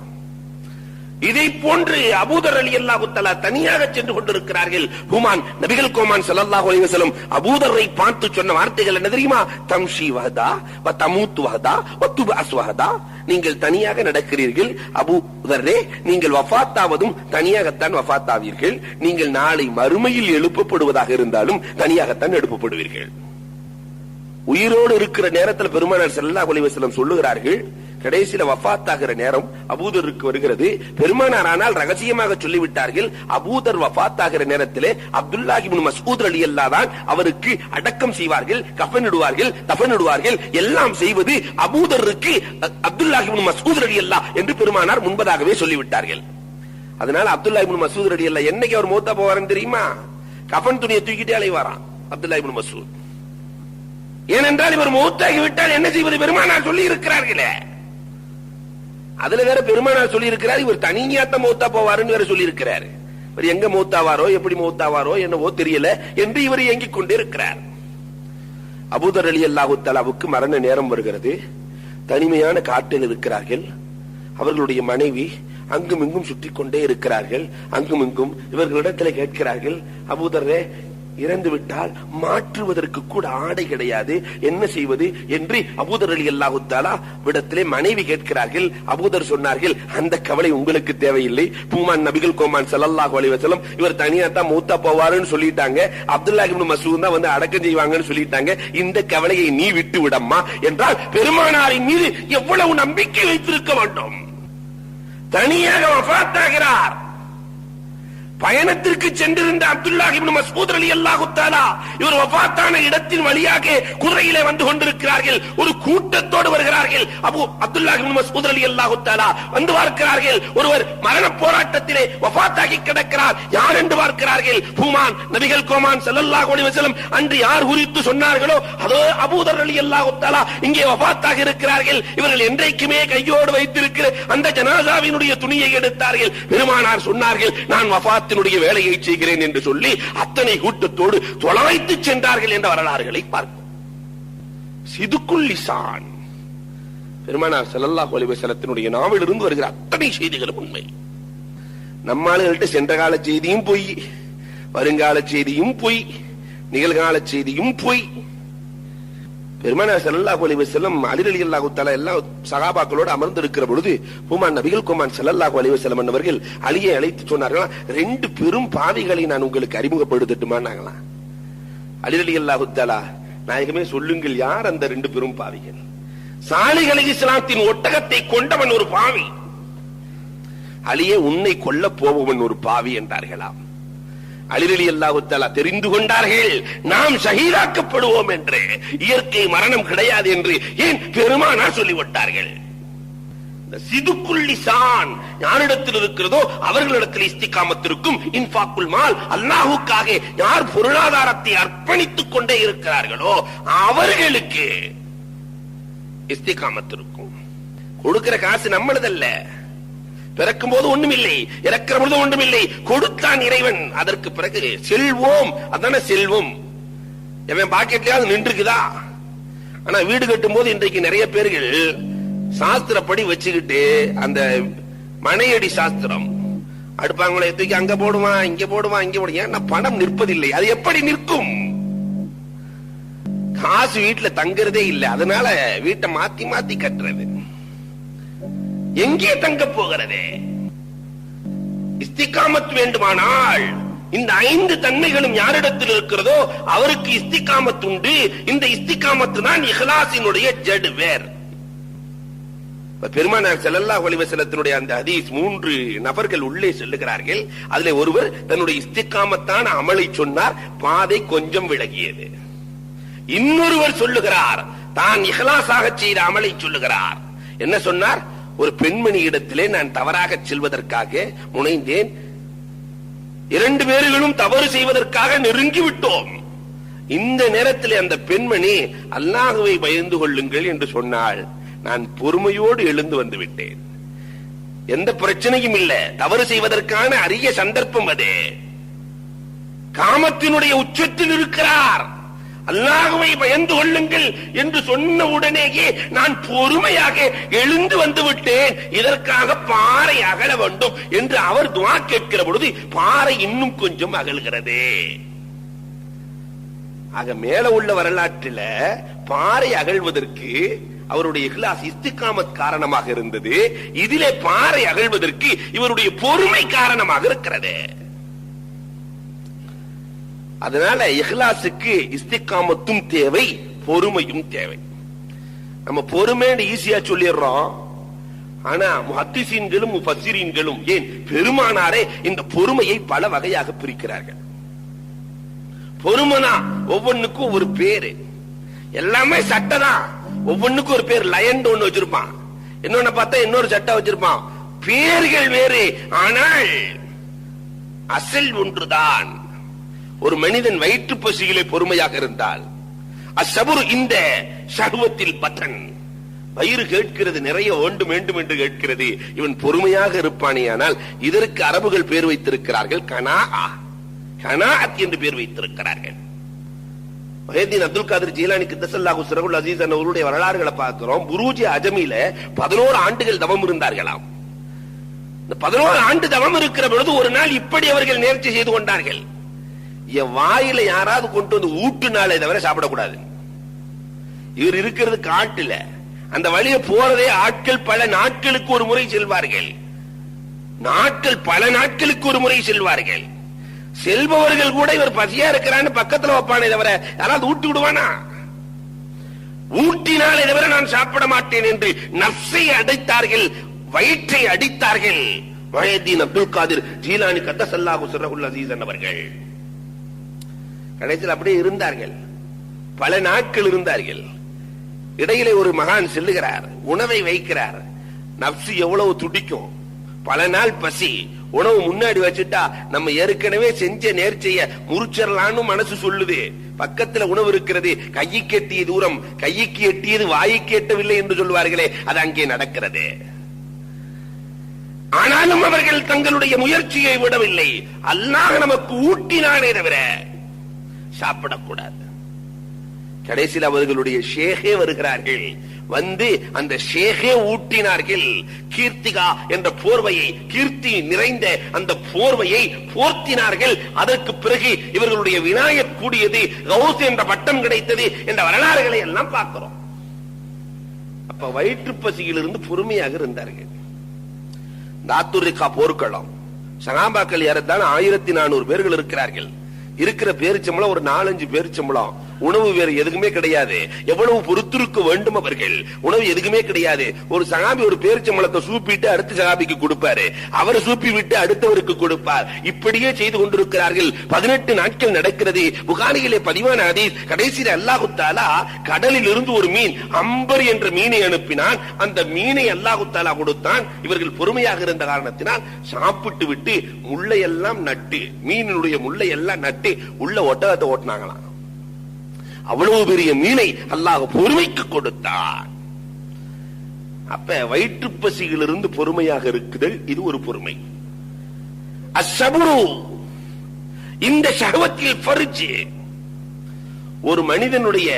இதை போன்று அபூதர் ரலியல்லாஹு தஆலா தனியாக சென்று கொண்டிருக்கிறார்கள். ஹுமான் நபிகள் கோமான் ஸல்லல்லாஹு அலைஹி வஸல்லம் அபூதரை பார்த்து சொன்ன வார்த்தைகள் என்ன தெரியுமா? தம்ஷி வஹதா வ தமூத் வஹதா வ துபஅஸ் வஹதா. நீங்கள் தனியாக நடக்கிறீர்கள் அபூதரே, நீங்கள் வஃபாத்தாவதும் தனியாகத்தான் வஃபாத்தாவீர்கள். நீங்கள் நாளை மறுமையில் எழுப்பப்படுவதாக இருந்தாலும் தனியாகத்தான் எழுப்பப்படுவீர்கள். உயிரோடு இருக்கிற நேரத்தில் பெருமானார் ஸல்லல்லாஹு அலைஹி வஸல்லம் சொல்லுகிறார்கள், கடைசியில வஃபாத் ஆகிற நேரம் அபூதருக்கு வருகிறது. பெருமானார் ஆனால் ரகசியமாக சொல்லிவிட்டார்கள். அபூதர் வஃபாத் ஆகிற நேரத்திலே அப்துல்லாஹ் இப்னு மஸ்ஊத் ரலியல்லாஹு தான் அவருக்கு அடக்கம் செய்வார்கள், கஃனிடுவார்கள், தஃனிடுவார்கள். எல்லாம் செய்வது அபூதருக்கு அப்துல்லாஹ் இப்னு மஸ்ஊத் ரலியல்லாஹு என்று பெருமானார் முன்பதாகவே சொல்லிவிட்டார்கள். அதனால அப்துல்லாஹ் இப்னு மஸ்ஊத் ரலியல்லாஹு என்னைக்கு அவர் மௌத்தா போவாருன்னு தெரியுமா? கஃன் துணியை தூக்கிட்டே அலைவாராம் அப்துல்லாஹ் இப்னு மஸ்ஊத். ஏனென்றால் இவர் மௌத்தாகி விட்டால் என்ன செய்வது? பெருமானார் சொல்லி இருக்கிறார்களே. அதுல வேற பெருமானார் சொல்லி இருக்கிறார், இவர் தனியாத்த மௌத்தா போவாருன்னு வேற சொல்லி இருக்கிறார். இவர் எங்க மௌத்தாவாரோ, எப்படி மௌத்தாவாரோ என்னவோ தெரியல என்று இவர் இயங்கிக் கொண்டே இருக்கிறார். அபூதர் ரலியல்லாஹு தஆலாவுக்கு மரண நேரம் வருகிறது. தனிமையான காட்டில் இருக்கிறார்கள். அவர்களுடைய மனைவி அங்கும் இங்கும் சுற்றி கொண்டே இருக்கிறார்கள். அங்கும் இங்கும் இவர்களிடத்தில் கேட்கிறார்கள், அபூதரே இறந்து விட்டால் மாற்றுவதற்கு கூட ஆடை கிடையாது, என்ன செய்வது என்று அபூதர் ரலியல்லாஹு தஆலா விடத்திலே மனைவி கேட்கிறார்கள். அபூதர் சொன்னார்கள், அந்த கவலை உங்களுக்கு தேவையில்லை. பூமான் நபிகள் கோமான் ஸல்லல்லாஹு அலைஹி வஸல்லம் இவர் தனியா தான் மௌத்தா போவாருன்னு சொல்லிட்டாங்க. அப்துல்லாஹ் இப்னு மஸ்ஊத் தான் வந்து அடக்கம் செய்வாங்கன்னு சொல்லிட்டாங்க. இந்த கவலையை நீ விட்டு விடம்மா என்றால் பெருமானாரின் மீது எவ்வளவு நம்பிக்கை வைத்திருக்க வேண்டும். தனியாக வஃபாத் ஆகிறார். பயணத்திற்கு சென்றிருந்த அப்துல்லாஹ் இப்னு மஸ்ஊத் ரலியல்லாஹு தஆலா இவர் வஃபாத்தான இடத்தின் வழியாக குதிரையிலே வந்து கொண்டிருக்கிறார்கள். ஒரு கூட்டத்தோடு வருகிறார்கள். அப்துல்லாஹ் இப்னு மஸ்ஊத் ரலியல்லாஹு தஆலா வந்து பார்க்கிறார்கள். ஒருவர் மரண போராட்டத்திலே வஃபாத்தாகி கிடக்கிறார். யார் என்று பார்க்கிறார்கள். பூமான் நபிகள் கோமான் ஸல்லல்லாஹு அலைஹி வஸல்லம் அன்று யார் குறித்து சொன்னார்களோ அதோ அபூதர் ரலியல்லாஹு தஆலா இங்கே வஃபாத்தாக இருக்கிறார்கள். இவர்கள் என்றைக்குமே கையோடு வைத்திருக்கிற அந்த ஜனாசாவினுடைய துணியை எடுத்தார்கள். பெருமானார் சொன்னார்கள், நான் வஃபாத் வேலையை செய்கிறேன் என்று சொல்லி அத்தனை கூட்டத்தோடு தொலைத்து சென்றார்கள் என்ற வரலாறுகளை பார்க்கும். சிதுக்குல் லிசான் பெருமானார் ஸல்லல்லாஹு அலைஹி வஸல்லத்தினுடைய நாவிலிருந்து வருகிற அத்தனை செய்திகளும் உண்மை. நம்மாளுகிட்ட சென்ற கால செய்தியும் பொய், வருங்கால செய்தியும் பொய், நிகழ்கால செய்தியும் பொய். பெருமானார் ஸல்லல்லாஹு அலைஹி வஸல்லம் அலி ரலியல்லாஹு தஆலா எல்லாம் சஹாபாக்களோடு அமர்ந்து இருக்கிற பொழுது பூமான் நபிகள் கோமான் ஸல்லல்லாஹு அலைஹி வஸல்லம் அவர்கள் அலியை அழைத்து சொன்னார்களா, ரெண்டு பெரும் பாவிகளை நான் உங்களுக்கு அறிமுகப்படுத்தட்டுமான்னாங்களாம். அலி ரலியல்லாஹு தஆலா, நாயகமே சொல்லுங்கள், யார் அந்த ரெண்டு பெரும் பாவிகள்? சாலிஹ் அலைஹிஸ்ஸலாத்தின் ஒட்டகத்தை கொண்டவன் ஒரு பாவி, அலியே உன்னை கொல்ல போபவன் ஒரு பாவி என்றார்களாம். அலி ரலியல்லாஹு தஆலா தெரிந்து கொண்டார்கள், நாம் ஷஹீதாக்கப்படுவோம் என்று. இயற்கை மரணம் கிடையாது என்று ஏன் பெருமானார் சொல்லிவிட்டார்கள். சிதுக்குல் லிசான் யாரிடத்தில் இருக்கிறதோ அவர்களிடத்தில் இஸ்திகாமத் இருக்கும். இன்ஃபாக்குல் மால், அல்லாஹ்வுக்காக யார் பொருளாதாரத்தை அர்ப்பணித்துக் கொண்டே இருக்கிறார்களோ அவர்களுக்கு இஸ்திகாமத் இருக்கும். கொடுக்கிற காசு நம்மளதல்ல, பிறக்கும் போது ஒண்ணுமில்லை, இறக்கிற பொழுது ஒன்றுமில்லை, கொடுத்தான் இறைவன். அதற்கு பிறகு செல்வோம், அதான செல்வம். எவன் பாக்கெட்லயாவது நின்றுக்குதா? ஆனா வீடு கட்டும் போது இன்றைக்கு நிறைய பேர்கள் சாஸ்திரப்படி வச்சுக்கிட்டு அந்த மனையடி சாஸ்திரம் அடுப்பாங்களை தூக்கி அங்க போடுவான், இங்க போடுவான், இங்க போடுவான். ஏன்னா பணம் நிற்பதில்லை. அது எப்படி நிற்கும்? காசு வீட்டுல தங்குறதே இல்லை. அதனால வீட்டை மாத்தி மாத்தி கட்டுறது. எங்கே தங்க போகிறது? இஸ்திகாமத் வேண்டுமானால் இந்த 5 தன்மைகளும் யாரிடத்தில் இருக்கிறதோ அவருக்கு இஸ்திகாமத் உண்டு. இந்த இஸ்திகாமத் தான் இஹ்லாஸினுடைய ஜட்வேர். பெருமானார் ஸல்லல்லாஹு அலைஹி வஸல்லத்தினுடைய அந்த ஹதீஸ் 3 நபர்கள் உள்ளே செல்லுகிறார்கள். அதிலே ஒருவர் தன்னுடைய இஸ்திகாமத்தான அமலை சொன்னார், பாதை கொஞ்சம் விலகியது. இன்னொருவர் சொல்லுகிறார், தான் இஹ்லாஸாக செய்த அமலை சொல்லுகிறார். என்ன சொன்னார்? ஒரு பெண்மணி இடத்திலே நான் தவறாக செல்வதற்காக முனைந்தேன், 2 பேர்களும் தவறு செய்வதற்காக நெருங்கி விட்டோம். இந்த நேரத்தில் அந்த பெண்மணி அல்லாஹ்வை பயந்து கொள்ளுங்கள் என்று சொன்னாள். நான் பொறுமையோடு எழுந்து வந்து விட்டேன். எந்த பிரச்சனையும் இல்லை, தவறு செய்வதற்கான அரிய சந்தர்ப்பம் அது. காமத்தினுடைய உச்சத்தில் இருக்கிறார். அல்லாஹ்வை பயந்து கொள்ளுங்கள் என்று சொன்ன உடனேயே நான் பொறுமையாக எழுந்து வந்து விட்டேன். இதற்காக பாறை அகல வேண்டும் என்று அவர் துஆ கேட்கிற பொழுது பாறை இன்னும் கொஞ்சம் அகல்கிறது. ஆக மேல உள்ள வரலாற்றில் பாறை அகழ்வதற்கு அவருடைய இஹ்லாஸ் இஸ்திகாமத் காரணமாக இருந்தது. இதிலே பாறை அகழ்வதற்கு இவருடைய பொறுமை காரணமாக இருக்கிறது. அதனால இஹ்லாஸுக்கு இஸ்திகாமத்தும் தேவை, பொறுமையும் தேவை. நம்ம பொறுமைன்னு ஈஸியா சொல்லிடுறோம், ஆனா முஹத்திஸீன்களும் முஃபஸ்ஸிரீன்களும் ஏன் பெருமானாரே இந்த பொறுமையை பல வகையாக பிரிக்கிறார்கள். பொறுமைனா ஒவ்வொன்னுக்கும் ஒரு பேரு, எல்லாமே சட்டை தான், ஒவ்வொன்னுக்கும் ஒரு பேர். லயன் ஒண்ணு வச்சிருப்பான், இன்னொன்னு பார்த்தா இன்னொரு சட்டை வச்சிருப்பான், பேர்கள் வேறு, ஆனால் அசல் ஒன்றுதான். ஒரு மனிதன் வயிற்று பசியிலே பொறுமையாக இருந்தால், அஸ்ஸபுர் இந்த ஷஹ்வத்தில் பத்தன், வயிறு கேட்கிறது, நிறைய வேண்டும் வேண்டும் என்று கேட்கிறது, இவன் பொறுமையாக இருப்பானே. ஆனால் இதற்கு அரபுகள் பேர் வைத்திருக்கிறார்கள் கனாஅ, கனாஅத் என்று பேர் வைத்திருக்கிறார்கள். முஹைதீன் அப்துல் காதிர் ஜீலானி क़ித்தஸல்லாஹு சிரஹுல் அஸீஸ் அவருடைய வரலாறுகளை பார்க்கிறோம். புரூஜ் அஜமில 11 ஆண்டுகள் தவம் இருந்தார்களாம். இந்த 11 ஆண்டு தவம் இருக்கிற பொழுது ஒரு நாள் இப்படி அவர்கள் நேர்ச்சி செய்து கொண்டார்கள், என் வாயில யாராவது கொண்டு வந்து ஊட்டுனாலே தவிர சாப்பிடக்கூடாது. இவர் இருக்கிறது காட்டுல, அந்த வழியை போறதே ஆட்கள் பல நாட்களுக்கு ஒரு முறை செல்வார்கள், நாட்கள் பல நாட்களுக்கு ஒரு முறை செல்வார்கள். செல்பவர்கள் கூட இவர் பசியா இருக்கிறான்னு பக்கத்துல வைப்பானே தவிர யாராவது ஊட்டி விடுவானா? ஊட்டினாலே தவிர நான் சாப்பிட மாட்டேன் என்று நஃப்ஸை அடைத்தார்கள், வயிற்றை அடித்தார்கள். முஹைதீன் அப்துல் காதிர் ஜீலானி क़த்தஸல்லாஹு சிர்ரஹுல் அஸீஸ் அவர்கள் கடைசியில் அப்படியே இருந்தார்கள், பல நாட்கள் இருந்தார்கள். இடையிலே ஒரு மகான் செல்லுகிறார், உணவை வைக்கிறார். நஃப்ஸ் எவ்வளவு துடிக்கும், பல நாள் பசி, உணவு முன்னாடி வச்சுட்டா நம்ம ஏற்கனவே செஞ்ச நேர்ச்சைய முறிச்சிடலான்னு மனசு சொல்லுது. பக்கத்துல உணவு இருக்கிறது, கைக்கு எட்டிய தூரம், கைக்கு எட்டியது வாய்க்கு எட்டவில்லை என்று சொல்வார்களே, அது அங்கே நடக்கிறது. ஆனாலும் அவர்கள் தங்களுடைய முயற்சியை விடவில்லை. அல்லாஹ் நமக்கு ஊட்டினானே தவிர சாப்பிடக்கூடாது. கடைசியில் அவர்களுடைய ஷேகே வருகிறார்கள், வந்து அந்த ஷேகே ஊட்டினார்கள். கீர்த்திகா என்ற போர்வையை, கீர்த்தி நிறைந்த அந்த போர்வையை போர்த்தினார்கள். அதற்கு பிறகு இவர்களுடைய வினாயத் கூடியது, கௌஸ் என்ற பட்டம் கிடைத்தது என்ற வரலாறுகளை எல்லாம் பார்க்கிறோம். அப்ப வயிற்று பசியிலிருந்து பொறுமையாக இருந்தார்கள். தாத்துரிகா போர்க்களம், சகாபாக்கள் ஏறத்தாழ 1400 பேர்கள் இருக்கிறார்கள். இருக்கிற பேரிச்சம்பளம் ஒரு 4-5 பேரிச்சம்பளம், உணவு வேறு எதுக்குமே கிடையாது. எவ்வளவு பொறுத்திருக்க வேண்டும் அவர்கள், உணவு எதுக்குமே கிடையாது. ஒரு சகாபி ஒரு பேரிச்சம்பளத்தை சூப்பிட்டு அடுத்த சகாபிக்கு கொடுப்பாரு, அவர் சூப்பி விட்டு அடுத்தவருக்கு கொடுப்பார். இப்படியே செய்து கொண்டிருக்கிறார்கள். 18 நாட்கள் நடக்கிறது. புகாரியிலே பதிவான ஹதீஸ், கடைசியில் அல்லாஹு தஆலா கடலில் இருந்து ஒரு மீன், அம்பர் என்ற மீனை அனுப்பினான். அந்த மீனை அல்லாஹு தஆலா கொடுத்தான். இவர்கள் பொறுமையாக இருந்த காரணத்தினால் சாப்பிட்டு விட்டு முள்ளையெல்லாம் நட்டு, மீனுடைய முள்ளை எல்லாம் நட்டு உள்ள ஒட்டகத்தை ஓட்டினாங்களாம். அவ்வளவு பெரிய மீனை அல்லாஹ் பொறுமைக்கு கொடுத்தான். அப்ப வயிற்று பசியிலிருந்து பொறுமையாக இருக்குதல், இது ஒரு பொறுமை. அஸ்ஸபுரு இந்த ஷஹ்வத்தில் ஃபர்ஜ், ஒரு மனிதனுடைய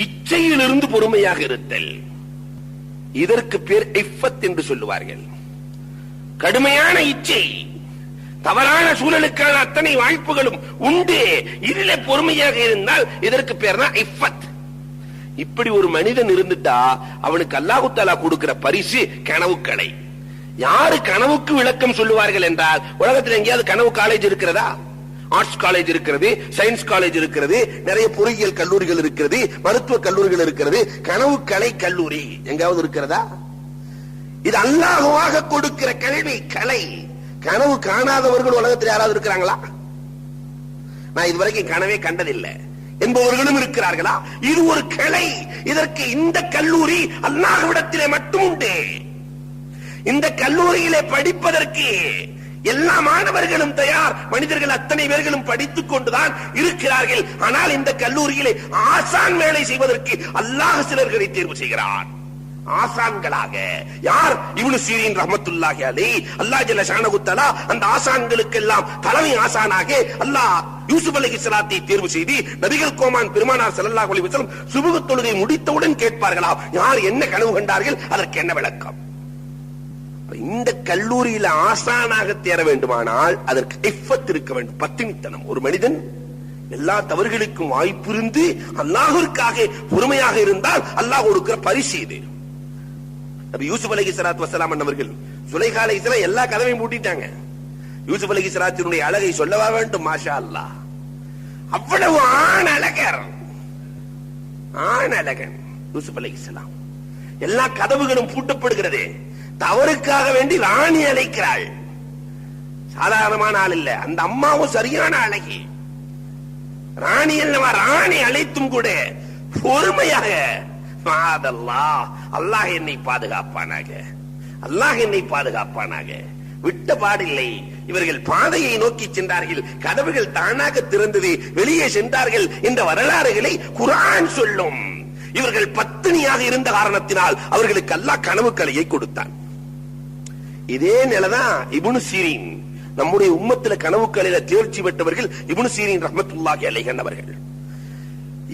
இச்சையிலிருந்து பொறுமையாக இருத்தல், இதற்கு பேர் இஃபத் என்று சொல்லுவார்கள். கடுமையான இச்சை, தவறான சூழலுக்கான அத்தனை வாய்ப்புகளும் உண்டு, இதிலே பொறுமையாக இருந்தால் இதற்கு பேர் தான் இஃபத். இப்படி ஒரு மனிதன் இருந்துட்டா அவனுக்கு அல்லாஹ் தஆலா கொடுக்கிற பரிசு கனவுக்கலை. யாரு கனவுக்கு விளக்கம் சொல்லுவார்கள் என்றால், உலகத்தில் எங்கேயாவது கனவு காலேஜ் இருக்கிறதா? ஆர்ட்ஸ் காலேஜ் இருக்கிறது, சயின்ஸ் காலேஜ் இருக்கிறது, நிறைய பொறியியல் கல்லூரிகள் இருக்கிறது, மருத்துவ கல்லூரிகள் இருக்கிறது. கனவு கலை கல்லூரி எங்காவது இருக்கிறதா? இது அல்லாஹ்வாக கொடுக்கிற கல்வி கலை. கனவு காணாதவர்கள் உலகத்தில் யாராவது இருக்கிறாங்களா? நான் இதுவரைக்கும் கனவே கண்டதில்லை என்பவர்களும் இருக்கிறார்களா? இது ஒரு கலை. இதற்கு இந்த கல்லூரி அல்லாஹ்விடத்திலே மட்டும் உண்டு. இந்த கல்லூரியிலே படிப்பதற்கு எல்லா மாணவர்களும் தயார், மனிதர்கள் அத்தனை பேர்களும் படித்துக் கொண்டுதான் இருக்கிறார்கள். ஆனால் இந்த கல்லூரியிலே ஆசான் வேலை செய்வதற்கு அல்லாஹ் சிலர்களை தேர்வு செய்கிறான். ஆசான்களாக யார்? இப்னு சீரின் ரஹ்மத்துல்லாஹி அலைஹி. அல்லாஹ் ஜல்ல ஷானஹு தஆலா அந்த ஆசான்களுக்கெல்லாம் தலைமை ஆசானாக அல்லாஹ் யூசுப் அலைஹிஸ்ஸலாத்தை தேர்வு செய்து, நபிகள் கோமான் பெருமானார் ஸல்லல்லாஹு அலைஹி வஸல்லம் சுபஹ் தொழுகை முடித்தவுடன் கேட்பார்களாம், யார் என்ன கனவு கண்டார்கள், அதற்கு என்ன விளக்கம். இந்த கல்லூரியில ஆசானாக தேர வேண்டுமானால் அதற்கு இஃபத் இருக்க வேண்டும், பத்தினித்தனம். ஒரு மனிதன் எல்லா தவறுகளுக்கும் வாய்ப்பு இருந்து அல்லாஹ்விற்காக பொறுமையாக இருந்தால் அல்லாஹ் கொடுக்கிற பரிசு இது. நபி யூசுப் அலைஹிஸ்ஸலாத்து வஸ்ஸலாம் அவர்கள் சுலைஹா அலைஹிஸ்ஸலாம் எல்லா கதவையும் பூட்டிட்டாங்க. யூசுப் அலைஹிஸ்ஸலாத்தினுடைய அழகை சொல்லவா வேண்டும்? மாஷா அல்லாஹ், அவ்வளவு ஆண் அழகன் யூசுப் அலைஹிஸ்ஸலாம். எல்லா கதவுகளும் பூட்டப்படுகிறது. தவறுக்காக வேண்டி ராணி அழைக்கிறாள். சாதாரணமான ஆள் இல்ல, அந்த அம்மாவும் சரியான அழகி. ராணி அல்லவா, ராணி அழைத்தும் கூட பொறுமையாக, அல்லாஹ் என்னை பாதுகாப்பானாக, அல்லாஹ் என்னை பாதுகாப்பானாக, விட்ட பாடில்லை. இவர்கள் பாதையை நோக்கி சென்றார்கள், கதவுகள் தானாக திறந்தது, வெளியே சென்றார்கள் என்ற வரலாறுகளை குர்ஆன் சொல்லும். இவர்கள் பத்தினியாக இருந்த காரணத்தினால் அவர்களுக்கு அல்லாஹ் கனவு கலையை கொடுத்தான். இதே நிலைதான் இப்னு சீரின். நம்முடைய உம்மத்தில கனவு கலையில தேர்ச்சி பெற்றவர்கள் இப்னு சீரின் ரஹ்மத்துல்லாஹி அலைஹி அவர்கள்.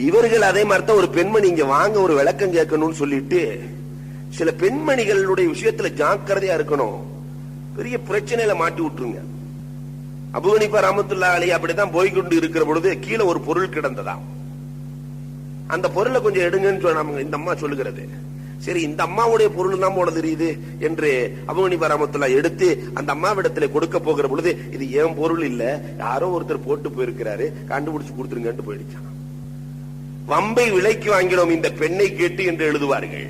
இவர்கள் அதே மாதிரி தான் ஒரு பெண்மணி இங்க வாங்க ஒரு விளக்கம் கேட்கணும்னு சொல்லிட்டு, சில பெண்மணிகளுடைய விஷயத்துல ஜாக்கிரதையா இருக்கணும், பெரிய பிரச்சனையில மாட்டி விட்டுருங்க. அபூ ஹனீஃபா ரஹ்மத்துல்லாஹி அலைஹி அப்படிதான் போய்கொண்டு இருக்கிற பொழுது கீழே ஒரு பொருள் கிடந்ததாம். அந்த பொருளை கொஞ்சம் எடுங்கன்னு சொன்னாங்க. இந்த அம்மா சொல்லுகிறது, சரி இந்த அம்மாவுடைய பொருள் தான் போல தெரியுது என்று அபூ ஹனீஃபா ரஹ்மத்துல்லாஹி எடுத்து அந்த அம்மாவிடத்துல கொடுக்க போகிற பொழுது, இது ஏன் பொருள் இல்ல, யாரோ ஒருத்தர் போட்டு போயிருக்கிறாரு, கண்டுபிடிச்சு கொடுத்துருங்கன்னு போயிடுச்சான். வம்பை விலைக்கு வாங்கினோம் இந்த பெண்ணை கேட்டு என்று எழுதுவார்கள்.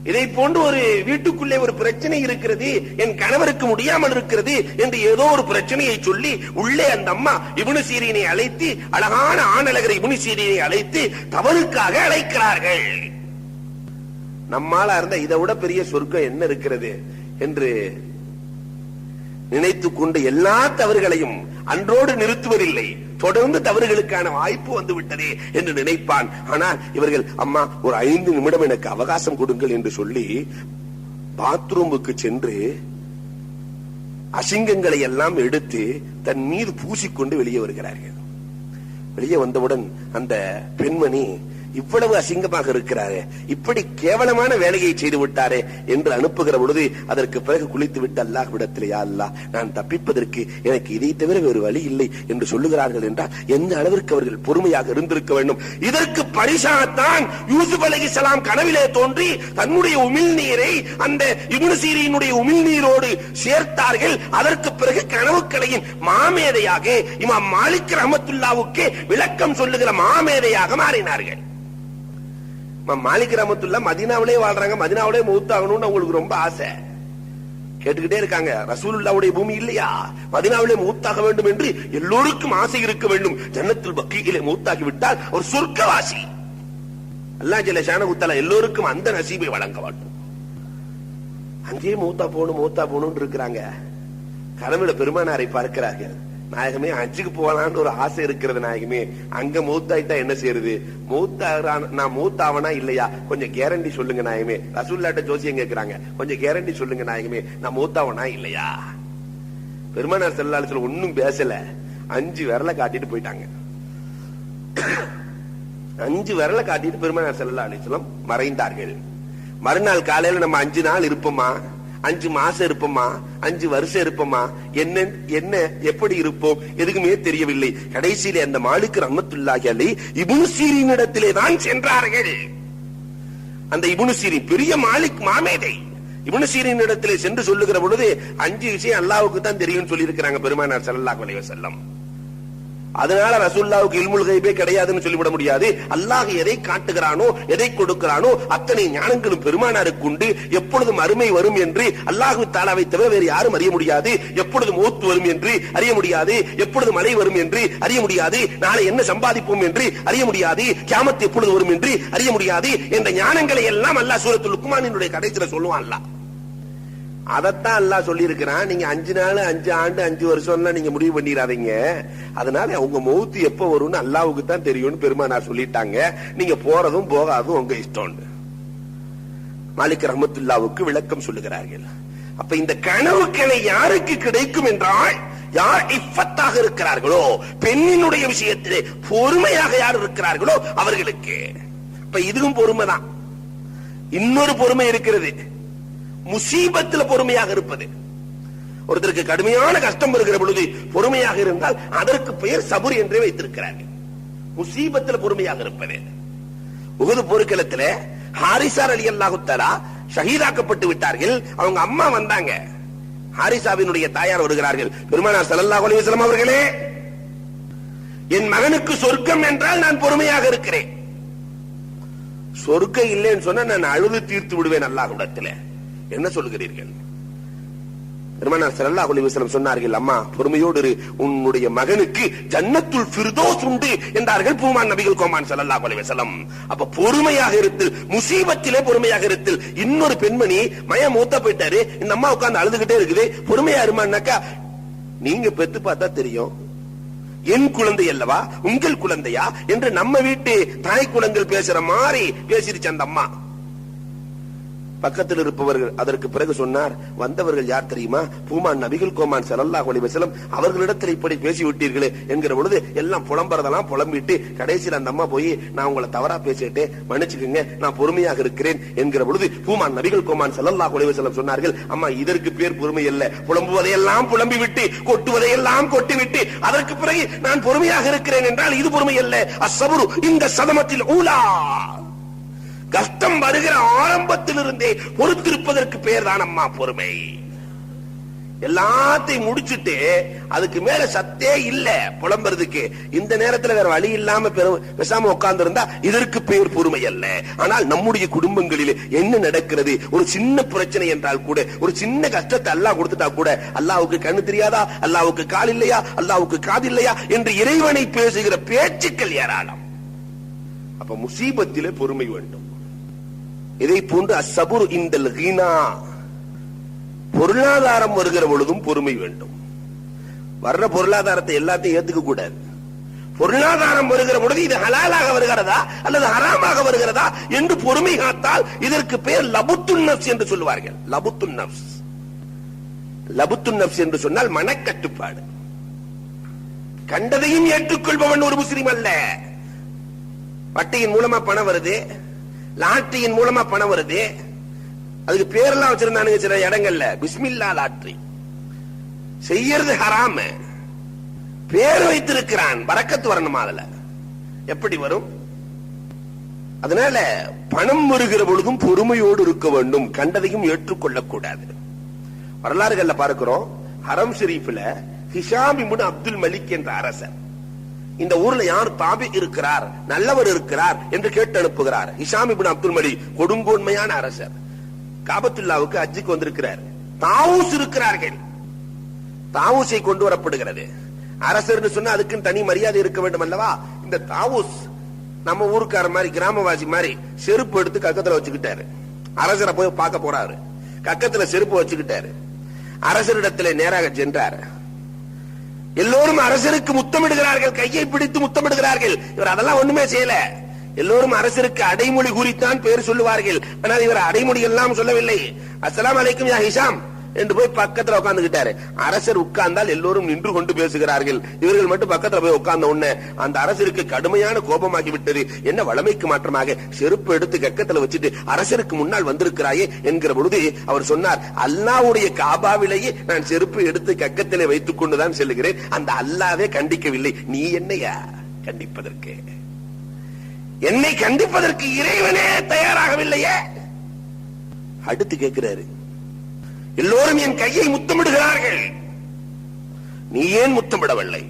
இதை போன்று ஒரு வீட்டுக்குள்ளே ஒரு பிரச்சனை இருக்கிறது, என் கணவருக்கு முடியாமல் இருக்கிறது என்று ஏதோ ஒரு பிரச்சனையை சொல்லி உள்ளே அந்த அம்மா இப்னு சீரீனை அழைத்து, அழகான ஆணழகர் இப்னு சீரீனை அழைத்து தவறுக்காக அழைக்கிறார்கள். நம்மால இருந்த இதை விட பெரிய சொர்க்கம் என்ன இருக்கிறது என்று நினைத்துக் கொண்டு எல்லா தவறுகளையும் அன்றோடு நிறுத்துவதில்லை, தொடர்ந்து தவறுகளுக்கான வாய்ப்பு வந்து விட்டதே என்று நினைப்பான். ஆனால் இவர்கள், அம்மா ஒரு 5 நிமிடம் எனக்கு அவகாசம் கொடுங்கள் என்று சொல்லி பாத்ரூமுக்கு சென்று அசிங்கங்களை எல்லாம் எடுத்து தன் மீது பூசிக்கொண்டு வெளியே வருகிறார்கள். வெளியே வந்தவுடன் அந்த பெண்மணி, இவ்வளவு அசிங்கமாக இருக்கிறாரே, இப்படி கேவலமான வேலையை செய்து விட்டாரே என்று அனுப்புகிற பொழுது, அதற்கு பிறகு குளித்து விட்டு அல்லாஹ்விடத்திலே, யா அல்லாஹ், நான் தப்பிப்பதற்கு எனக்கு இதை தவிர வேறு வழி இல்லை என்று சொல்லுகிறார்கள் என்றால் எந்த அளவிற்கு அவர்கள் பொறுமையாக இருந்திருக்க வேண்டும். இதற்கு பரிசாகத்தான் யூசுப் அலைஹிஸ்ஸலாம் கனவிலே தோன்றி தன்னுடைய உமிழ்நீரை அந்த இப்னு சீரீனுடைய உமிழ்நீரோடு சேர்த்தார்கள். அதற்கு பிறகு கனவுக்கலையின் மாமேதையாக இமாம் மாலிக் ரஹ்மத்துல்லாஹ்வுக்கு விளக்கம் சொல்லுகிற மாமேதையாக மாறினார்கள். மாலிக் ரஹ்மத்துல்லாஹ் மதீனாவிலே வாழ்றாங்க, மதீனாவிலே மௌத்தாகணும்னு அவங்களுக்கு ரொம்ப ஆசை. கேட்டுக்கிட்டே இருக்காங்க, ரசூலுல்லாஹ்வுடைய பூமி இல்லையா, மதீனாவிலே மௌத்தாக வேண்டும் என்று எல்லோருக்கும் ஆசை இருக்க வேண்டும். ஜன்னத்துல் பக்கீயிலே மௌத்தாகி விட்டால் ஒரு சொர்க்கவாசி. அல்லாஹ் ஜல்ல ஷானஹு தஆலா எல்லோருக்கும் அந்த நசீபை வழங்க வேண்டும். அங்கேயே மௌத்தா போகணும் இருக்கிறாங்க. கனவுல பெருமானாரை பார்க்கிறார்கள். நாயகமே, ஹஜ்ஜுக்கு போகலான்னு ஒரு ஆசை இருக்கிறது நாயகமே, அங்க மௌத்தாயிட்டா என்ன செய்யறது, நான் மௌத்தாவனா இல்லையா, கொஞ்சம் கேரண்டி சொல்லுங்க நாயகமே. ரசூலுல்லாஹ்ட்ட ஜோசியம் கேட்கிறாங்க, கொஞ்சம் கேரண்டி சொல்லுங்க நாயகமே, நான் மௌத்தாவனா இல்லையா. பெருமானார் ஸல்லல்லாஹு அலைஹி வஸல்லம் ஒன்னும் பேசல, 5 விரலை காட்டிட்டு போயிட்டாங்க. 5 விரலை காட்டிட்டு பெருமானார் ஸல்லல்லாஹு அலைஹி வஸல்லம் மறைந்தார்கள். மறுநாள் காலையில நம்ம 5 நாள் இருப்போமா, 5 மாசம் இருப்போமா, 5 வருஷம் இருப்போமா, என்ன எப்படி இருப்போம் எதுக்குமே தெரியவில்லை. கடைசியிலே அந்த மாலிக் ரஹ்மத்துல்லாஹி அலைஹி இப்னு சீரீனிடத்திலே தான் சென்றார்கள். அந்த இப்னு சீரீன் பெரிய மாலிக் மாமேதை. இப்னு சீரீனிடத்திலே சென்று சொல்லுகிற பொழுது 5 விஷயம் அல்லாஹ்வுக்கு தான் தெரியும் சொல்லி இருக்கிறாங்க பெருமானார் ஸல்லல்லாஹு அலைஹி வஸல்லம். அதனால ரசூலுல்லாஹ்வுக்கு இல்முல் கைபே கிடையாதுன்னு சொல்லிவிட முடியாது. அல்லாஹ் எதை காட்டுகிறானோ, எதை கொடுக்கிறானோ அத்தனை ஞானங்களும் பெருமானாருக்கு உண்டு. எப்பொழுதும் அருமை வரும் என்று அல்லாஹ் தஆலாவை தவிர வேறு யாரும் அறிய முடியாது. எப்பொழுது மௌத் வரும் என்று அறிய முடியாது. எப்பொழுது மழை வரும் என்று அறிய முடியாது. நாளை என்ன சம்பாதிப்போம் என்று அறிய முடியாது. கியாமத் எப்பொழுது வரும் என்று அறிய முடியாது என்ற ஞானங்களை எல்லாம் அல்லாஹ் சூரத்துல் லுக்மானினுடைய கடைசியில சொல்லுவான். அல்லாஹ் அதத்தான் அல்லாஹ் சொல்லி இருக்கிறான். நீங்க 5 நாள் 5 ஆண்டு 5 வருஷம் நீங்க முடிவு பண்ணிடாதீங்க. அதனால உங்க மௌத் எப்ப வரும்னு அல்லாஹ்வுக்கு தான் தெரியும்னு பெருமானார் சொல்லிட்டாங்க. நீங்க போறதும் போகாதும் உங்க இஷ்டம். மாலிக் ரஹ்மத்துல்லாஹ்வுக்கு விளக்கம் சொல்லுகிறார்கள். அப்ப இந்த கனவுக்களை யாருக்கு கிடைக்கும் என்றால், யார் இஃபத்தாக இருக்கிறார்களோ, பெண்ணினுடைய விஷயத்திலே பொறுமையாக யார் இருக்கிறார்களோ அவர்களுக்கு. இப்ப இதுவும் பொறுமைதான். இன்னொரு பொறுமை இருக்கிறது, முசீபத்தில் பொறுமையாக இருப்பது. ஒருத்தருக்கு கடுமையான கஷ்டம் வருகிற பொழுது பொறுமையாக இருந்தால் அதற்கு பெயர் சபுர் என்றே வைத்திருக்கிறார்கள். முசீபத்தில் பொறுமையாக இருப்பது. உஹது போர்க்களத்தில் ஹாரிஸா ரலியல்லாஹு தஆலா ஷஹீதாக்கப்பட்டு விட்டார்கள். அவங்க அம்மா வந்தாங்க. ஹாரிஸாவினுடைய தாயார் வருகிறார்கள். பெருமானார் ஸல்லல்லாஹு அலைஹி வஸல்லம் அவர்களே, என் மகனுக்கு சொர்க்கம் என்றால் நான் பொறுமையாக இருக்கிறேன். சொர்க்கம் இல்லைன்னு சொன்னா நான் அழுது தீர்த்து விடுவேன் அல்லாஹ்விடத்தில். என்ன சொல்கிறீர்கள்? பெருமானார் ஸல்லல்லாஹு அலைஹி வஸல்லம் சொன்னார்கள், அம்மா பொறுமையோடு இரு, உன்னுடைய மகனுக்கு ஜன்னத்துல் ஃபிர்தௌஸ் உண்டு என்றார்கள் பூமான் நபிகள் கோமான் ஸல்லல்லாஹு அலைஹி வஸல்லம். அப்ப பொறுமையாக இருத்தல், முசீபத்திலே பொறுமையாக இருத்தல். இன்னொரு பெண்மணி மயம் மூத்த போயிட்டாரு, இந்த அம்மா உட்கார்ந்து அழுதுகிட்டே இருக்குது, பொறுமையா இருமான்னாக்கா, நீங்க பெத்து பார்த்தா தெரியும், என் குழந்தை அல்லவா உங்கள் குழந்தையா என்று நம்ம வீட்டு தாய் குலங்கள் பேசுற மாதிரி பேசிருச்சு அந்த அம்மா. பக்கத்தில் இருப்பவர்கள் அதற்கு பிறகு சொன்னார், வந்தவர்கள் யார் தெரியுமா? பூமான் நபிகள் கோமான் ஸல்லல்லாஹு அலைஹி வஸல்லம் அவர்களிடத்தில் இப்படி பேசி விட்டீர்களே என்கிற பொழுது எல்லாம் புலம்பறதெல்லாம் புலம்பிட்டு கடைசியில் அந்த அம்மா போய், நான் உங்களை தவறா பேசிட்டேன், மன்னிச்சுக்கங்க, நான் பொறுமையாக இருக்கிறேன் என்கிற பொழுது பூமான் நபிகள் கோமான் ஸல்லல்லாஹு அலைஹி வஸல்லம் சொன்னார்கள், அம்மா இதற்கு பேர் பொறுமை அல்ல, புலம்புவதையெல்லாம் புலம்பி விட்டு கொட்டுவதையெல்லாம் கொட்டி விட்டு அதற்கு பிறகு நான் பொறுமையாக இருக்கிறேன் என்றால் இது பொறுமை அல்ல. அஸ்ஸப்ரு இந்த சதமத்தில் ஊலா, கஷ்டம் வருகிற ஆரம்பத்திலிருந்தே பொறுத்திருப்பதற்கு பேர் தான் அம்மா பொறுமை. எல்லாத்தையும் முடிச்சுட்டு அதுக்கு மேல சத்தே இல்ல புலம்புறதுக்கு, இந்த நேரத்துல வேற வழி இல்லாம பேசாம உட்கார்ந்து இருந்தா இதற்கு பேர் பொறுமை அல்ல. ஆனால் நம்முடைய குடும்பங்களில் என்ன நடக்கிறது? ஒரு சின்ன பிரச்சனை என்றால் கூட, ஒரு சின்ன கஷ்டத்தை அல்லாஹ் கொடுத்துட்டா கூட, அல்லாஹ்வுக்கு கண்ணு தெரியாதா, அல்லாஹ்வுக்கு கால் இல்லையா, அல்லாஹ்வுக்கு காது இல்லையா என்று இறைவனை பேசுகிற பேச்சுக்கள் ஏராளம். அப்ப முசீபத்திலே பொறுமை வேண்டும். இதை போன்று அஸ்ஸபுரு இந்தல் கினா, பொருளாதாரம் வருகிற பொழுதும் பொறுமை வேண்டும். வர்ற பொருளாதாரத்தை எல்லாத்தையும் ஏத்துக்க கூடாது. பொருளாதாரம் வருகிற பொழுது இது ஹலாலாக வருகிறதா அல்லது ஹராமாக வருகிறதா என்று பொறுமை காத்தால் இதற்கு பெயர் லபுத்துன் நஃப்ஸ் என்று சொல்லுவார்கள். லபுத்துன் நஃப்ஸ், லபுத்துன் நஃப்ஸ் என்று சொன்னால் மனக்கட்டுப்பாடு. கண்டதையும் ஏற்றுக்கொள்பவன் ஒரு முஸ்லிம் அல்ல. வட்டியின் மூலமா பணம் வருது, லாட்டரியின் மூலமா பணம் வருது, அதுக்கு பேரெல்லாம் வச்சிருந்தானுங்க சில இடங்கள்ல, பிஸ்மில்லா லாட்டரி, செய்யறது ஹராம, பேர் வைத்திருக்கிறான், பரக்கத்து வரணுமா, அதுல எப்படி வரும்? அதனால பணம் வருகிற பொழுதும் பொறுமையோடு இருக்க வேண்டும், கண்டதையும் ஏற்றுக்கொள்ளக்கூடாது. வரலாறுகள்ல பார்க்கிறோம், ஹரம் ஷரீஃப்ல ஹிஷாம் இப்னு அப்துல் மலிக் என்ற அரசர், இந்த ஊர்ல யார் தாபி இருக்கிறார், நல்லவர் இருக்கிறார் என்று கேட்டு அனுப்புகிறார். ஹிஷாம் இப்னு அப்துல் மலிக் கொடுங்கோன்மையான அரசர், காபத்துல்லாவுக்கு ஹஜ்ஜுக்கு வந்திருக்கிறார். தாவூஸ் இருக்கிறார்கள், தாவூஸை கொண்டு வரப்படுகிறது. அரசர்னு சொன்னா அதுக்குன்னு தனி மரியாதை இருக்க வேண்டும் அல்லவா? இந்த தாவூஸ் நம்ம ஊருக்கார மாதிரி, கிராமவாசி மாதிரி செருப்பு எடுத்து கக்கத்துல வச்சுக்கிட்டாரு. அரசரை போய் பார்க்க போறாரு, கக்கத்துல செருப்பு வச்சுக்கிட்டாரு. அரசரிடத்துல நேராக சென்றார். எல்லோரும் அரசருக்கு முத்தமிடுகிறார்கள், கையை பிடித்து முத்தமிடுகிறார்கள். இவர் அதெல்லாம் ஒண்ணுமே செய்யல. எல்லோரும் அரசருக்கு அடைமொழி கூறித்தான் பேர் சொல்லுவார்கள். ஆனால் இவர் அடைமொழி எல்லாம் சொல்லவில்லை. அஸ்ஸலாமு அலைக்கும் யா ஹிஷாம் என்று போய் பக்கத்துல உட்கார்ந்துகிட்டாரு. அரசர் உட்கார்ந்தால் எல்லோரும் நின்று கொண்டு பேசுகிறார்கள். இவர்கள் மட்டும் பக்கத்துல போய் உட்கார்ந்த உடனே அந்த அரசருக்கு கடுமையான கோபமாகி விட்டது. என்ன வளமைக்கு மாற்றமாக செருப்பு எடுத்து கக்கத்துல வச்சுட்டு அரசருக்கு முன்னால் வந்திருக்கிறாயே என்கிற பொழுது அவர் சொன்னார், அல்லாஹ்வுடைய காபாவிலேயே நான் செருப்பு எடுத்து கக்கத்திலே வைத்துக் கொண்டுதான் செல்லுகிறேன், அந்த அல்லாஹ்வே கண்டிக்கவில்லை, நீ என்னையா கண்டிப்பதற்கு? என்னை கண்டிப்பதற்கு இறைவனே தயாராகவில்லையே. அடுத்து கேட்கிறாரு, எல்லோரும் என் கையை முத்தமிடுகிறார்கள், நீ ஏன் முத்தமிடவில்லை?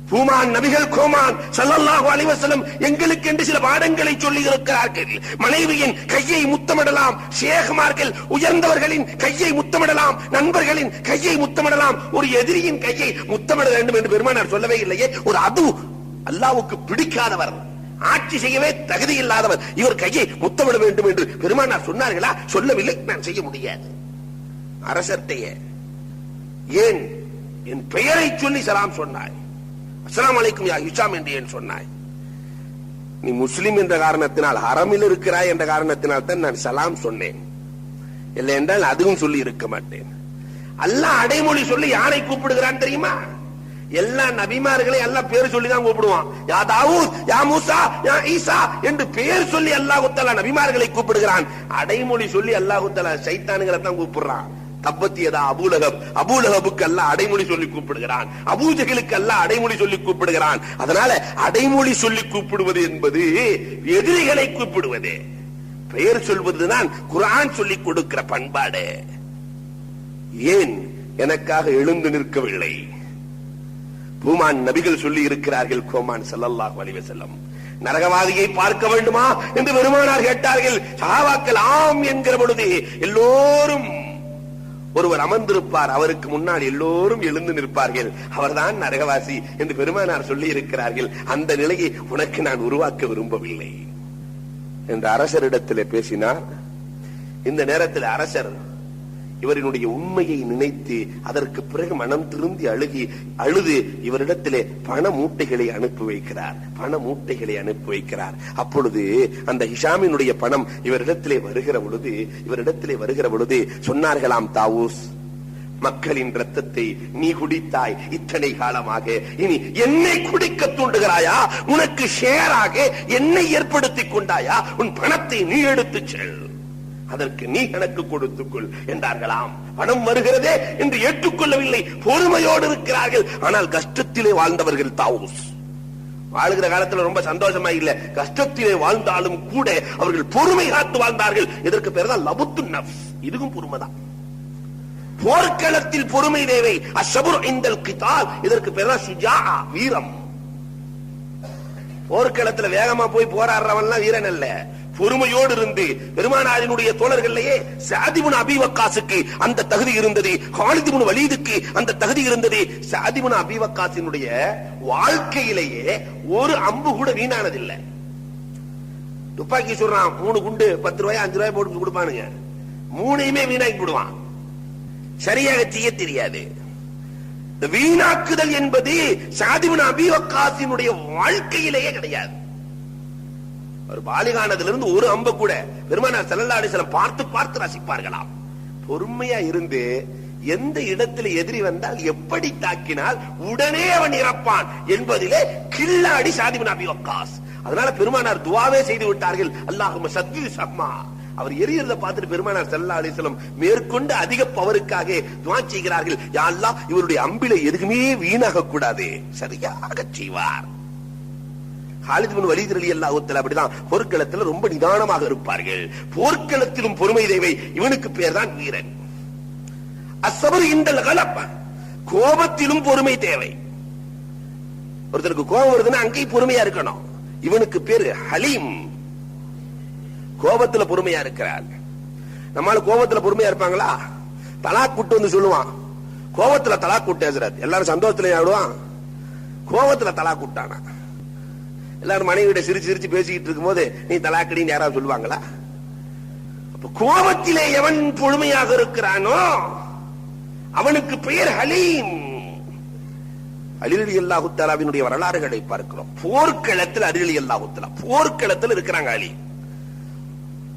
பூமான் நபிகள் கோமான் ஸல்லல்லாஹு அலைஹி வஸல்லம் எங்களுக்கு என்று சில பாடங்களை சொல்லி இருக்கிறார்கள். மனைவியின் கையை முத்தமிடலாம், ஷேக்மார்கள் உயர்ந்தவர்களின் கையை முத்தமிடலாம், நண்பர்களின் கையை முத்தமிடலாம், ஒரு எதிரியின் கையை முத்தமிட வேண்டும் என்று பெருமானார் சொல்லவே இல்லையே. ஒரு அது அல்லாஹ்வுக்கு பிடிக்காதவர், ஆட்சி செய்யவே தகுதி இல்லாதவர், இவர் கையை முத்தமிட வேண்டும் என்று பெருமானார் சொன்னார்களா? சொல்லவில்லை. நான் செய்ய முடியாது. அரசர்கிட்டயே ஏன் என் பெயரை சொல்லி சலாம் சொன்னாய்? அஸ்ஸலாமு அலைக்கும் யா ஹிஷாம் என்று ஏன் சொன்னாய்? நீ முஸ்லிம் என்ற காரணத்தினால், ஹரமில் இருக்கிறாய் என்ற காரணத்தினால் தான் நான் சலாம் சொன்னேன், இல்லை என்றால் அதுவும் சொல்லி இருக்க மாட்டேன். அல்லாஹ் அடைமொழி சொல்லி யாரை கூப்பிடுகிறான் தெரியுமா? எல்லா நபிமார்களை அல்லாஹ் பேர் சொல்லி தான் கூப்பிடுவான். யா தாவூத், யா மூசா, யா ஈசா என்று பேர் சொல்லி அல்லாஹ் தஆலா நபிமார்களை கூப்பிடுகிறான். அடைமொழி சொல்லி அல்லாஹ் தஆலா சைத்தான்களை தான் கூப்பிடுறான். தப்பத்தியதா அபூலஹப், அபூலஹபுக்கு அல்லாஹ் அடைமொழி சொல்லி கூப்பிடுகிறான், அபூஜஹலுக்கு அல்லாஹ் அடைமொழி சொல்லி கூப்பிடுகிறான். அதனால அடைமொழி சொல்லி கூப்பிடுவது என்பது எதிரிகளை கூப்பிடுவது, பெயர் சொல்வதுதான் குர்ஆன் சொல்லிக் கொடுக்கிற பண்பாடு. ஏன் எனக்காக எழுந்து நிற்கவில்லை? பூமான் நபிகள் சொல்லி இருக்கிறார்கள், கோமான் ஸல்லல்லாஹு அலைஹி வஸல்லம் நரகவாதியை பார்க்க வேண்டுமா என்று பெருமானார் கேட்டார்கள். சஹாபாக்கள் ஆம் என்கிற பொழுது எல்லோரும், ஒருவர் அமர்ந்திருப்பார், அவருக்கு முன்னால் எல்லோரும் எழுந்து நிற்பார்கள், அவர்தான் நரகவாசி என்று பெருமானார் சொல்லி இருக்கிறார்கள். அந்த நிலையை உனக்கு நான் உருவாக்க விரும்பவில்லை என்று அரசரிடத்திலே பேசினார். இந்த நேரத்தில் அரசர் இவரினுடைய உண்மையை நினைத்து அதற்கு பிறகு மனம் திருந்தி அழுது இவரிடத்திலே பண மூட்டைகளை அனுப்பி வைக்கிறார். அப்பொழுது அந்த ஹிஷாமினுடைய பணம் இவரிடத்திலே வருகிற பொழுது சொன்னார்களாம், தாவூஸ், மக்களின் ரத்தத்தை நீ குடித்தாய் இத்தனை காலமாக, இனி என்னை குடிக்க தூண்டுகிறாயா? உனக்கு ஷேராக என்னை ஏற்படுத்திக் கொண்டாயா? உன் பணத்தை நீ எடுத்துச் செல், அதற்கு நீ கணக்கு கொடுத்துக்கொள் என்றார்களாம். பணம் வருகிறதே என்று ஏற்றுக்கொள்ளவில்லை, பொறுமையோடு இருக்கிறார்கள். ஆனால் கஷ்டத்திலே வாழ்ந்தவர்கள் தாவூஸ். வாழ்கிற காலத்தில் ரொம்ப சந்தோஷமா இல்ல, கஷ்டத்திலே வாழ்ந்தாலும் கூட அவர்கள் பொறுமை காத்து வாழ்ந்தார்கள். இதற்கு பேர் தான் லபுத்து நஃப்ஸ். இதுவும் பொறுமைதான். போர்க்களத்தில் பொறுமை தேவை. அஸ்ஸபுர் இன்தல் கிதால், இதற்கு பேர் தான் சுஜாஅ, வீரம். போர்க்களத்தில் வேகமா போய் போராடுறவன்லாம் வீரன் அல்ல. பொறுமையோடு இருந்து, பெருமானாரினுடைய தோழர்களையே சஅத் இப்னு அபீ வக்காஸுக்கு அந்த தகுதி இருந்தது, காலித் இப்னு வலீதுக்கு அந்த தகுதி இருந்தது. சஅத் இப்னு அபீ வக்காஸினுடைய வாழ்க்கையிலேயே ஒரு அம்பு கூட வீணானதில்லை. துப்பாக்கி சொல்றான், 3 குண்டு 10 ரூபாய் 5 ரூபாய் போட்டு கொடுப்பானுங்க, 3ஐயுமே வீணாக்கி விடுவான். சரியாக செய்ய தெரியாது. வீணாக்குதல் என்பது சஅத் இப்னு அபீ வக்காஸினுடைய வாழ்க்கையிலேயே கிடையாது. ஒரு பாலிகானதிலிருந்து ஒரு அம்பு கூட பெருமானார் ஸல்லல்லாஹு அலைஹி வஸல்லம் பார்த்து ரசிப்பார்களாம். பொறுமையா இருந்து எந்த இடத்தில் எதிரி வந்தால் எப்படி தாக்கினால் உடனே அவன் இறப்பான் என்பதிலே கில்லாடி சஅத் இப்னு அபீ வக்காஸ். அதனால பெருமானார் துஆவே செய்து விட்டார்கள், அல்லாஹும்ம ஸத்திர் ஸம்மா. அவர் எரியறத பார்த்துட்டு பெருமானார் ஸல்லல்லாஹு அலைஹி வஸல்லம் மேற்கொண்டு அதிக பவருக்காக துஆ செய்கிறார்கள், யா அல்லாஹ் இவருடைய அம்பிலே எதுவுமே வீணாக கூடாது. சரியாக செய்வார். காலித் இப்னு வலீத் ரலியல்லாஹு தஆலா அப்படிதான் போர்க்களத்தில் ரொம்ப நிதானமாக இருப்பார்கள். போர்க்களத்திலும் பொறுமை தேவை. இவனுக்கு பேர் தான் வீரன். அஸ்ஸபர் இன்தல் கலப், கோபத்திலும் பொறுமை தேவை. ஒருத்தருக்கு கோபம் வருதுன்னா அங்கேயும் பொறுமையா இருக்கணும். இவனுக்கு பேரு ஹலீம், கோபத்துல பொறுமையா இருக்கிறார். நம்மால கோபத்துல பொறுமையா இருப்பாங்களா? தலாக் கூட்டு வந்து சொல்லுவான், கோபத்துல தலாக் கூட்டு ஹஜ்ரத். எல்லாரும் சந்தோஷத்துல ஆடுவான், கோபத்துல தலாக் கூட்டானா. எல்லாரும் மனைவியிட சிரிச்சு பேசிக்கிட்டு இருக்கும் போது நீ தலாக்கடின்னு யாராவது சொல்லுவாங்களா? அப்ப கோபத்திலே எவன் பொறுமையாக இருக்கிறானோ அவனுக்கு பெயர் ஹலீம். அலி ரலியல்லாஹு தஆலாவினுடைய வரலாறுகளை பார்க்கிறோம். போர்க்களத்தில் அலி ரலியல்லாஹு தஆலா போர்க்களத்தில் இருக்கிறாங்க. அலி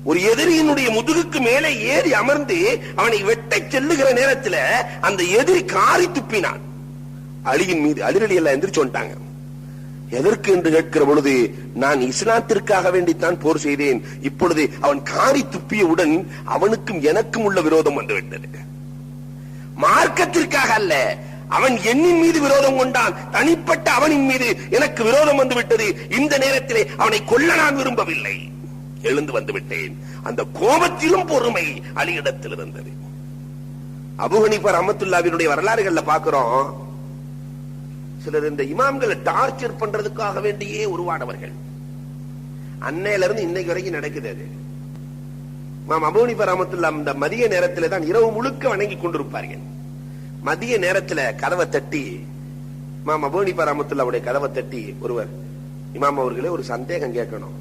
ஒரு எதிரியினுடைய முதுகுக்கு மேலே ஏறி அமர்ந்து அவனை வெட்ட செல்லுகிற நேரத்தில் அந்த எதிரி காரி துப்பினான். அலியின் மீது அலி ரலியல்லாஹு எந்திரிச்சு வந்துட்டாங்க. எதற்கு என்று கேட்கிற பொழுது, நான் இஸ்லாத்திற்காக வேண்டித்தான் போர் செய்தேன். இப்பொழுது அவன் காரி துப்பியவுடன் அவனுக்கும் எனக்கும் உள்ள விரோதம் வந்துவிட்டது. மார்க்கத்திற்காக அல்ல, அவன் என்னின் மீது விரோதம் கொண்டான், தனிப்பட்ட அவனின் மீது எனக்கு விரோதம் வந்துவிட்டது. இந்த நேரத்திலே அவனை கொல்ல நான் விரும்பவில்லை, எழுந்து வந்து விட்டேன். அந்த கோபத்திலும் பொறுமை அலியிடத்தில் இருந்தது. அபூ ஹனீஃபா ரஹ்மத்துல்லாஹினுடைய வரலாறுகள்ல பார்க்கிறோம், சிலர் இந்த இமாம்களை டார்ச்சர் பண்றதுக்காக வேண்டியே உருவானவர்கள். அன்னையில இருந்து இன்னைக்கு வரைக்கும் நடக்குது. அது இமாம் அபூ ஹனீஃபா ரஹ்மத்துல்லாஹி இந்த மதிய நேரத்திலே தான் இரவு முழுக்க வணங்கி கொண்டிருப்பார்கள். மதிய நேரத்தில் கதவை தட்டி, இமாம் அபூ ஹனீஃபா ரஹ்மத்துல்லாஹி கதவை தட்டி ஒருவர், இமாம் அவர்களே ஒரு சந்தேகம் கேட்கணும்.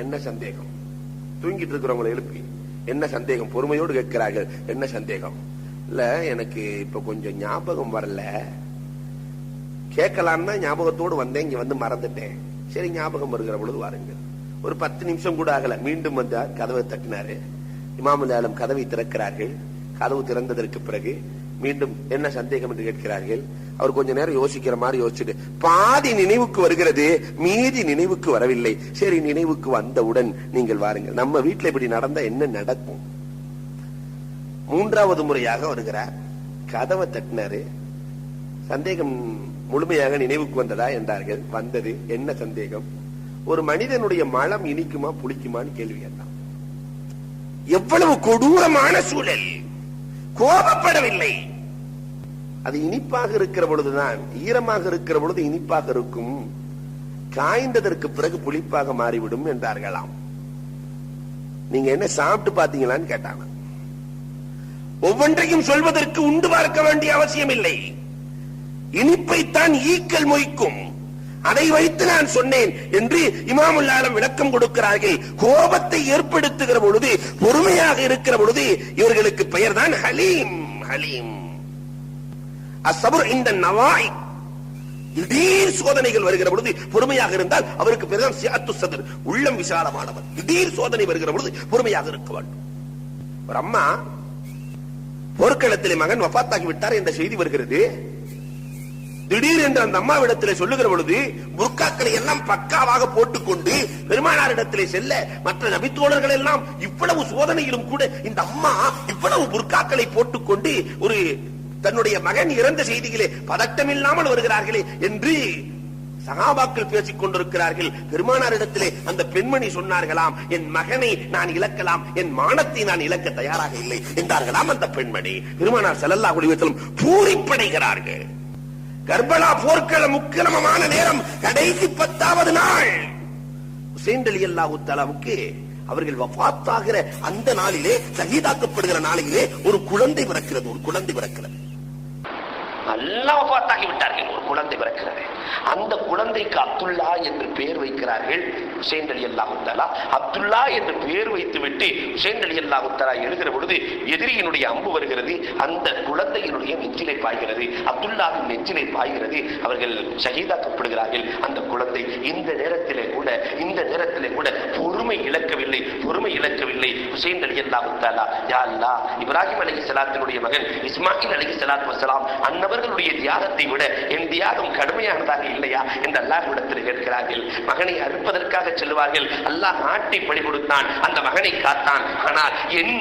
என்ன சந்தேகம்? தூங்கிட்டு இருக்கிறவங்களை எழுப்பி, என்ன சந்தேகம்? பொறுமையோடு கேட்கிறார்கள். என்ன சந்தேகம்? இல்ல, எனக்கு இப்ப கொஞ்சம் ஞாபகம் வரல, கேட்கலான்னா ஞாபகத்தோடு வந்தேன், இங்க வந்து மறந்துட்டேன். சரி, ஞாபகம் வருகிற பொழுது வாருங்கள். ஒரு 10 நிமிஷம் கூட ஆகல, மீண்டும் வந்தார், கதவை தட்டினாரு. இமாமுல் ஆலம் கதவை திறக்கிறார்கள். கதவு திறந்ததற்கு பிறகு மீண்டும் என்ன சந்தேகம் என்று கேட்கிறார்கள். அவர் கொஞ்ச நேரம் யோசிக்கிற மாதிரி யோசிச்சுட்டு, பாதி நினைவுக்கு வருகிறது, மீதி நினைவுக்கு வரவில்லை. சரி, நினைவுக்கு வந்தவுடன் நீங்கள் வாருங்கள். நம்ம வீட்டுல இப்படி நடந்தா என்ன நடக்கும்? 3வது முறையாக வருகிறார், கதவை தட்டினாரு. சந்தேகம் முழுமையாக நினைவுக்கு வந்ததா என்றார்கள். வந்தது. என்ன சந்தேகம்? ஒரு மனிதனுடைய மலம் இனிக்குமா புளிக்குமான்னு கேள்வி கேட்டான். எவ்வளவு கொடூரமான சூழல்! கோபப்படவில்லை. அது இனிப்பாக இருக்கிற பொழுதுதான், ஈரமாக இருக்கிற பொழுது இனிப்பாக இருக்கும், காய்ந்ததற்கு பிறகு புளிப்பாக மாறிவிடும் என்றார்களாம். நீங்க என்ன சாப்பிட்டு பாத்தீங்களான்னு கேட்டாங்க. ஒவ்வொன்றையும் சொல்வதற்கு உண்டு பார்க்க வேண்டிய அவசியம் இல்லை. இனிப்பைத்தான் ஈக்கள் மொய்க்கும், அதை வைத்து நான் சொன்னேன் என்று இமாமுல் ஆலம் விளக்கம் கொடுக்கிறார்கள். கோபத்தை ஏற்படுத்துகிற பொழுது, பொறுமையாக இருக்கிற பொழுது இவர்களுக்கு பெயர் தான் ஹலீம். ஹலீம் அஸ்ஸபர் இந்த நவாய். திடீர் சோதனைகள் வருகிற பொழுது பொறுமையாக இருந்தால் அவருக்கு பெயர் தான் சிஅத்து ஸத்ர், உள்ளம் விசாலமானவர். திடீர் சோதனை வருகிற பொழுது பொறுமையாக இருக்க வேண்டும். ஒரு அம்மா போர்க்களத்திலே மகன் வஃபாத்தாகி விட்டார் என்ற செய்தி வருகிறது. திடீர் என்று அந்த அம்மாவிடத்திலே சொல்லுகிற பொழுது புர்காக்களை எல்லாம் பக்காவாக போட்டுக்கொண்டு பெருமானாரிடத்திலே செல்ல, மற்ற நபித்தோழர்கள் எல்லாம் இவ்வளவு சோதனையிலும் கூட இந்த அம்மா இவ்வளவு புர்காக்களை போட்டுக்கொண்டு ஒரு தன்னுடைய மகன் இறந்த செய்திகளே பதட்டமில்லாமல் வருகிறார்களே என்று சஹாபாக்கள் பேசிக் கொண்டிருக்கிறார்கள். பெருமானாரிடத்திலே அந்த பெண்மணி சொன்னார்களாம், என் மகனை நான் இழக்கலாம், என் மானத்தை நான் இழக்க தயாராக இல்லை என்றார்களாம் அந்த பெண்மணி. பெருமானார் ஸல்லல்லாஹு அலைஹி வஸல்லம் பூரிப்படைகிறார்கள். கர்பலா போர்க்களம் முக்கியமான நேரம், கடைசி 10வது நாள். ஹுசைன் ரலியல்லாஹு தஆலாவுக்கு அவர்கள் வஃபாத்தாகிற அந்த நாளிலே, ஷஹீதாக்கப்படுகிற நாளிலே ஒரு குழந்தை பிறக்கிறது. ஒரு குழந்தை பிறக்கிறது. நல்லா வஃபாத்தாகி விட்டார்கள். ஒரு குழந்தை பிறக்கிறது. அந்த குழந்தைக்கு அப்துல்லா என்று பெயர் வைக்கிறார்கள். ஹுசைன் ரலியல்லாஹு தஆலா அப்துல்லா என்று பெயர் வைத்துவிட்டு ஹுசைன் ரலியல்லாஹு தஆலா எழுகிற பொழுது எதிரியினுடைய அம்பு வருகிறது. அந்த குழந்தையினுடைய நெஞ்சிலை பாய்கிறது. அப்துல்லாவின் நெஞ்சிலை பாய்கிறது. அவர்கள் ஷஹீதாக்கப்படுகிறார்கள். அந்த குழந்தை இந்த நேரத்திலே கூட பொறுமை இழக்கவில்லை. ஹுசைன் ரலியல்லாஹு தஆலா, யா அல்லாஹ், இப்ராஹிம் அலைஹிஸ்ஸலாத்தினுடைய மகன் இஸ்மாயில் அலைஹிஸ்ஸலாத்து வஸ்ஸலாம் அன்னவர்களுடைய தியாகத்தை விட என் தியாகம் கடுமையானதாக இல்லையா என்று அல்லாஹ்விடத்தில் கேட்கிறார்கள். மகனை அறுப்பதற்காக செல்வார்கள். அல்லாஹ் ஆட்டை படி கொடுத்தான், அந்த மகனை காத்தான். ஆனால் என்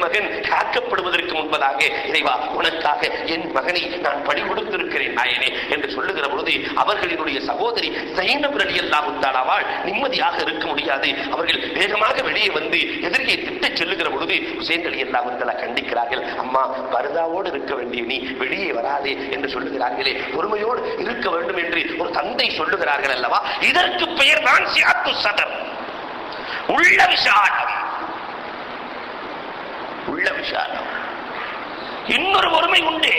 மகன் காக்கப்படுவதற்கு முன்பதாக, இறைவா, உனக்காக என் மகனை நான் படி கொடுத்திருக்கிறேன் நாயனே என்று சொல்லுகிற பொழுது அவர்களினுடைய சகோதரி ஸைனப் ரலியல்லாஹு தஆலாவால் நிம்மதியாக இருக்க முடியாது. அவர்கள் வேகமாக வெளியே வந்து எதிரியை திட்டச் செல்லுகிற பொழுது ஹுசைன் ரலியல்லாஹு தஆலா கண்டிக்கிறார்கள். அம்மா, பர்தாவோடு இருக்க வேண்டிய நீ வெளியே வராதே என்று சொல்லுகிறார்களே, பொறுமையோடு இருக்க வேண்டும் என்று ஒரு தந்தை சொல்லுகிறார்கள் அல்லவா? இதற்கு பெயர் தான் சிஅத்து ஸத்ர், உள்ள விசாலம். உள்ள விசாலம். இன்னொரு பொறுமை உண்டு.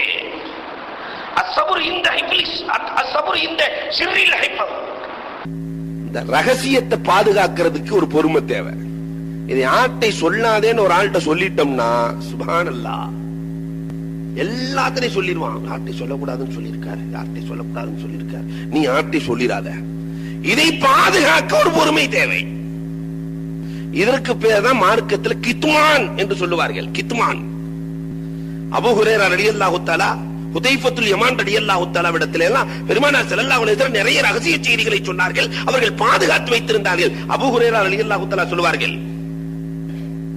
அஸ்ஸபுர் இந்த இப்லிஸ், அஸ்ஸபுர் இந்த சிர்ரில் ஹிஃபஸ். இந்த ரகசியத்தை பாதுகாக்கிறதுக்கு ஒரு பொறுமை தேவை. இதை ஆட்டை சொல்லாதேன்னு ஒரு ஆள்கிட்ட சொல்லிட்டோம்னா சுப்ஹானல்லாஹ் எல்லாத்தையும் சொல்லிடுவான். ஆட்டை சொல்லக்கூடாதுன்னு சொல்லியிருக்காரு, ஆட்டை சொல்லக்கூடாதுன்னு சொல்லியிருக்காரு, நீ ஆட்டை சொல்லிடாத. இதை பாதுகாக்க ஒரு பொறுமை தேவை. இதற்கு பேர் தான் மார்க்கத்தில் கித்மான் என்று சொல்லுவார்கள். கித்மான். அபூ ஹுரைரா ரலியல்லாஹு தஆலா, ஹுதைஃபத்துல் யமான் ரலியல்லாஹு தஆலா இடத்திலே எல்லாம் பெருமானார் ஸல்லல்லாஹு அலைஹி வஸல்லம் நிறைய ரகசிய செய்திகளை சொன்னார்கள். அவர்கள் பாதுகாத்து வைத்திருந்தார்கள். அபூ ஹுரைரா ரலியல்லாஹு தஆலா சொல்வார்கள்,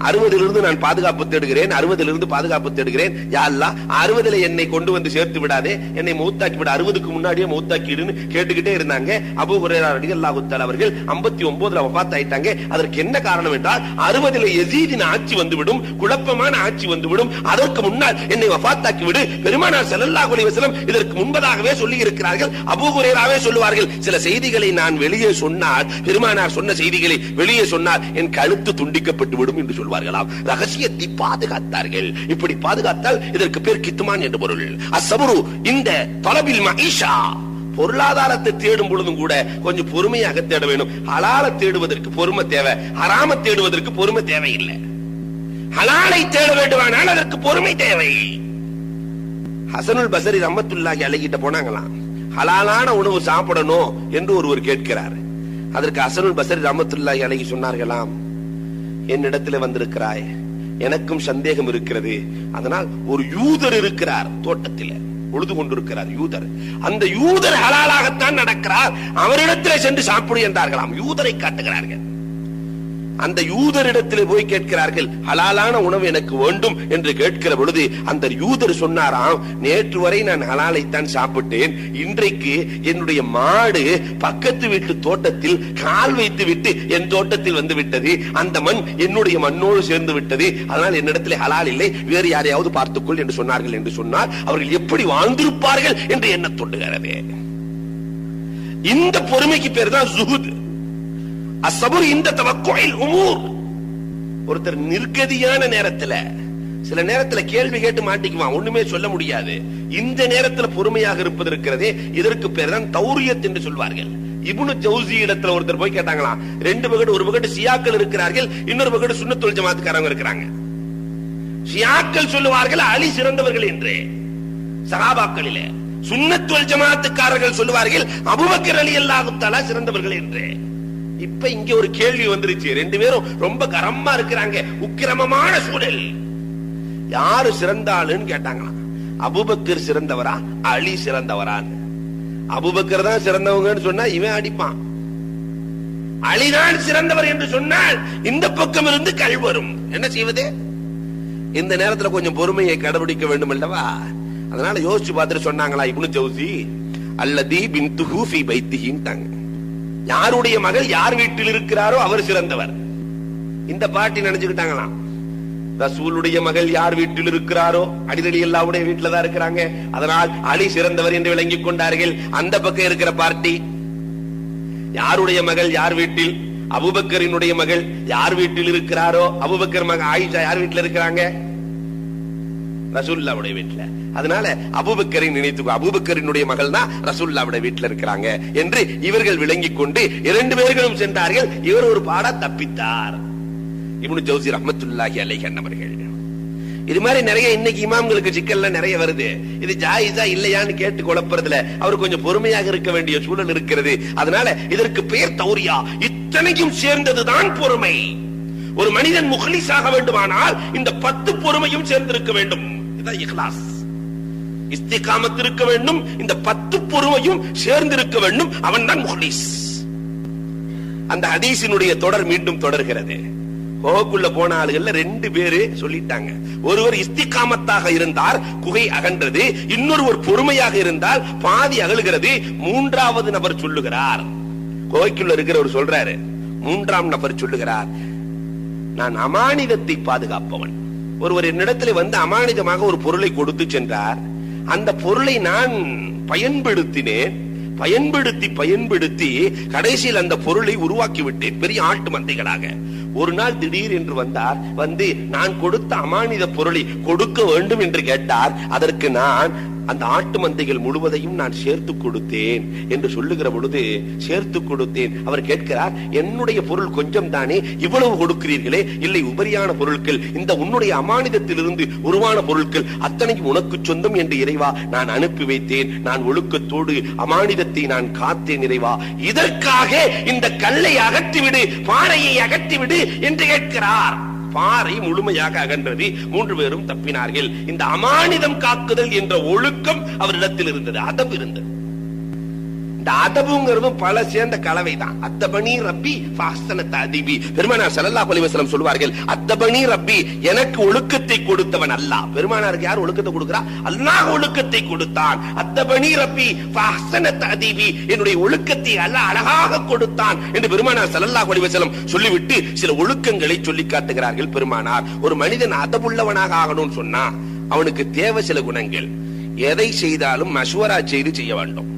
60 நான் பாதுகாப்பு தேடுகிறேன், 60 பாதுகாப்பு தேடுகிறேன். யா அல்லாஹ், 60 என்னை கொண்டு வந்து சேர்த்து விடாதே, என்னை மௌத்தாக்கி விட, 60க்கு முன்னாடியே மௌத்தாக்கிடுன்னு கேட்டுக்கிட்டே இருந்தாங்க. அபூ ஹுரைரா ரலியல்லாஹு தஆலா அவர்கள் 59ல வஃபாத் ஆயிட்டாங்க. அதற்கு என்ன காரணம் என்றால் 60ல யஸீதின் ஆட்சி வந்துவிடும், குழப்பமான ஆட்சி வந்துவிடும், அதற்கு முன்னால் என்னை வஃபாத்தாக்கி விடு. பெருமானார் ஸல்லல்லாஹு அலைஹி வஸல்லம் இதற்கு முன்பதாகவே சொல்லி இருக்கிறார்கள். அபூ ஹுரைராவே சொல்லுவார்கள், சில செய்திகளை நான் வெளியே சொன்னால், பெருமானார் சொன்ன செய்திகளை வெளியே சொன்னால் என் கழுத்து துண்டிக்கப்பட்டு விடும் என்று ரகசியத்தை பாதுகாத்தார்கள். இப்படி பாதுகாத்தால் இதற்கு பேர் கித்மான் என்று பொருள். அஸ்ஸபுரு இந்த தலபில் மஈஷா, பொருளாதாரத்தை தேடும் பொழுதும் கூட கொஞ்சம் பொறுமையாக தேட வேண்டும். ஹலால தேடுவதற்கு பொறுமை தேவை, ஹராம தேடுவதற்கு பொறுமை தேவையில்லை. ஹலாலை தேட வேண்டுமானால் அதற்கு பொறுமை தேவை. ஹசனுல் பஸரி ரஹ்மத்துல்லாஹி அலைஹி கிட்ட போனாங்களாம். ஹலாலான உணவு சாப்பிடணும் என்று ஒருவர் கேட்கிறார். அதற்கு ஹசனுல் பஸரி ரஹ்மத்துல்லாஹி அலைஹி சொன்னார்களாம், என்னிடத்தில் வந்திருக்கிறாய், எனக்கும் சந்தேகம் இருக்கிறது. அதனால் ஒரு யூதர் இருக்கிறார், தோட்டத்தில் உழுது கொண்டிருக்கிறார் யூதர். அந்த யூதர் ஹலாலாகத்தான் நடக்கிறார், அவரிடத்தில் சென்று சாப்பிடு என்றார்களாம். யூதரை காட்டுகிறார்கள். அந்த யூதரிடத்தில் போய் கேட்கிறார்கள், ஹலாலான உணவு எனக்கு வேண்டும் என்று கேட்கிற பொழுது அந்த யூதர் சொன்னாராம், நேற்று வரை நான் ஹலாலைத்தான் சாப்பிட்டேன், இன்றைக்கு என்னுடைய மாடு பக்கத்து வீட்டு தோட்டத்தில் கால் வைத்து விட்டு என் தோட்டத்தில் வந்து விட்டது, அந்த மண் என்னுடைய மண்ணோடு சேர்ந்து விட்டது, அதனால் என்னிடத்தில் ஹலால் இல்லை, வேறு யாரையாவது பார்த்துக்கொள் என்று சொன்னார்கள். என்று சொன்னால் அவர்கள் எப்படி வாழ்ந்திருப்பார்கள் என்று எண்ண தோன்றுகிறது. இந்த பொறுமைக்கு பேர் தான் ஜுஹுத். அஸ்ஸபுர் இந்த தவக்குல் உமூர். ஒருத்தர் நிர்கதியான நேரத்துல, சில நேரத்துல கேள்வி கேட்டு மாட்டிக்குவான், ஒண்ணுமே சொல்ல முடியாது. இந்த நேரத்துல பொறுமையாக இருப்பது இருக்கிறதே, இதற்கு பேர் தான் தௌரியத் என்று சொல்வார்கள். இப்னு ஜௌசி இடத்துல ஒருத்தர் போய் கேட்டாங்களாம், ரெண்டு பக்கத்து, ஒரு பக்கத்து ஷியாக்கள் இருக்கிறார்கள், இன்னொரு பக்கத்து சுன்னத் வல் ஜமாத்துக்காரங்க இருக்கிறாங்க. ஷியாக்கள் சொல்லுவார்கள் அலி சிறந்தவர்கள் என்று சஹாபாக்களிலே, சுன்னத் வல் ஜமாத்துக்காரர்கள் சொல்லுவார்கள் அபூபக்கர் ரலியல்லாஹு தஆலா சிறந்தவர்கள் என்று. இப்ப இங்க ஒரு கேள்வி வந்துருச்சு, ரெண்டு பேரும் ரொம்ப கரமா இருக்கிறாங்க, உக்கிரமமான சூழல். யாரு சிறந்த ஆளுன்னு கேட்டாங்களாம். அபூபக்கர் சிறந்தவரா அலி சிறந்தவரான்னு. அபூபக்கர் தான் சிறந்தவங்கன்னு சொன்னா இவன் அடிப்பான், அலிதான் சிறந்தவர் என்று சொன்னால் இந்த பக்கம் இருந்து கல் வரும். என்ன செய்வது? இந்த நேரத்துல கொஞ்சம் பொறுமையை கடைபிடிக்க வேண்டும் அல்லவா? அதனால யோசிச்சு பார்த்துட்டு சொன்னாங்களா இப்னு ஜௌசி, அல்லதி பின்துஹு ஃபீ பைத்திஹின்ட்டாங்க. யாருடைய மகள் யார் வீட்டில் இருக்கிறாரோ அவர் சிறந்தவர். இந்த பாட்டி நினைச்சுக்கிட்டாங்களாம், ரசூலுடைய மகள் யார் வீட்டில் இருக்கிறாரோ, அலி ரலியல்லாஹுடைய வீட்டில தான் இருக்கிறாங்க, அதனால் அலி சிறந்தவர் என்று விளங்கிக் கொண்டார்கள். அந்த பக்கம் இருக்கிற பார்ட்டி யாருடைய மகள் யார் வீட்டில், அபூபக்கரினுடைய மகள் யார் வீட்டில் இருக்கிறாரோ, அபூபக்கர் மகள் ஆயிஷா யார் வீட்டில் இருக்கிறாங்க, ரசூலுல்லாஹுடைய வீட்டில. அதனால அபூபக்கரை நினைத்து, அபூபக்கரினுடைய மகள் தான் ரசூலுல்லாஹுடைய வீட்டில் இருக்கிறாங்க என்று இவர்கள் விளங்கிக் கொண்டு இரண்டு பேர்களும் சென்றார்கள். இவர் ஒரு பாடா தப்பித்தார். இப்னு ஜௌசி ரஹ்மத்துல்லாஹி அலைஹி அன்னவர்கள். இது மாதிரி நிறைய இன்னைக்கு இமாம்களுக்கு சிக்கல்ல நிறைய வருது. இது ஜாயிஸா இல்லையான்னு கேட்டு குழப்பறதுல அவர் கொஞ்சம் பொறுமையாக இருக்க வேண்டிய சூழல் இருக்கிறது. அதனால இதற்கு பெயர் தௌரியா. இத்தனைக்கும் சேர்ந்ததுதான் பொறுமை. ஒரு மனிதன் முஹ்லிஸாக வேண்டுமானால் இந்த 10 பொறுமையும் சேர்ந்திருக்க வேண்டும். இதுதான் இக்லாஸ். இஸ்திகாமத் இருக்க வேண்டும், இந்த 10 பொறுமையும் சேர்ந்திருக்க வேண்டும், அவன் தான் முஹ்லிஸ். அந்த ஹதீஸினுடைய தொடர் மீண்டும் தொடர்கிறது. குகைக்குள்ள போன ஆளுகள்ல 2 பேரு சொல்லிட்டாங்க. ஒருவர் இஸ்திகாமத்தாக இருந்தார், குகை அகன்றது. இன்னொருவர் பொறுமையாக இருந்தால் பாதி அகலுகிறது. மூன்றாவது நபர் சொல்லுகிறார், குகைக்குள்ள இருக்கிறவர் சொல்றாரு, மூன்றாம் நபர் சொல்லுகிறார், நான் அமானிதத்தை பாதுகாப்பவன். ஒருவர் என்னிடத்தில் வந்து அமானிதமாக ஒரு பொருளை கொடுத்து சென்றார். அந்த பொருளை நான் பயன்படுத்தினேன். பயன்படுத்தி கடைசியில் அந்த பொருளை உருவாக்கி விட்டேன் பெரிய ஆட்டு மந்தைகளாக. ஒரு நாள் திடீர் என்று வந்தார், வந்து நான் கொடுத்த அமானித பொருளை கொடுக்க வேண்டும் என்று கேட்டார். அதற்கு நான் அந்த ஆட்டு மந்தைகள் முழுவதையும் நான் சேர்த்து கொடுத்தேன் என்று சொல்லுகிற பொழுது, சேர்த்து கொடுத்தேன். அவர் கேட்கிறார், என்னுடைய பொருள் கொஞ்சம் தானே, இவ்வளவு கொடுக்கிறீர்களே? இல்லை, உபரியான பொருட்கள், இந்த உன்னுடைய அமானிதத்திலிருந்து உருவான பொருட்கள் அத்தனையும் உனக்கு சொந்தம் என்று இறைவா நான் அனுப்பி வைத்தேன். நான் ஒழுக்கத்தோடு அமானிதத்தை நான் காத்தேன் இறைவா. இதற்காக இந்த கல்லை அகற்றிவிடு, பாறையை அகற்றிவிடு என்று கேட்கிறார். பாறை முழுமையாக அகன்றது. 3 பேரும் தப்பினார்கள். இந்த அமானிதம் காக்குதல் என்ற ஒழுக்கம் அவரிடத்தில் இருந்தது, அதப் இருந்தது. இந்த அதபுங்கிறதும் பல சேர்ந்த கலவைதான். அத்தபனி ரப்பி ஃபஹ்ஸன தஅதீபி. பெருமானார் ஸல்லல்லாஹு அலைஹி வஸல்லம் சொல்வார்கள், அத்தபனி ரப்பி, எனக்கு ஒழுக்கத்தை கொடுத்தவன் அல்லாஹ். பெருமானாருக்கு யார் ஒழுக்கத்தை கொடுக்கிறா? அல்லாஹ் ஒழுக்கத்தை கொடுத்தான். அத்தபனி ரப்பி ஃபஹ்ஸன தஅதீபி, என்னுடைய ஒழுக்கத்தை அல்லாஹ் அழகாக கொடுத்தான் என்று பெருமானார் ஸல்லல்லாஹு அலைஹி வஸல்லம் சொல்லிவிட்டு சில ஒழுக்கங்களை சொல்லி காட்டுகிறார்கள் பெருமானார். ஒரு மனிதன் அதபுள்ளவனாக ஆகணும்னு சொன்னா அவனுக்கு தேவை சில குணங்கள். எதை செய்தாலும் மஷ்வரா செய்து செய்ய வேண்டும்.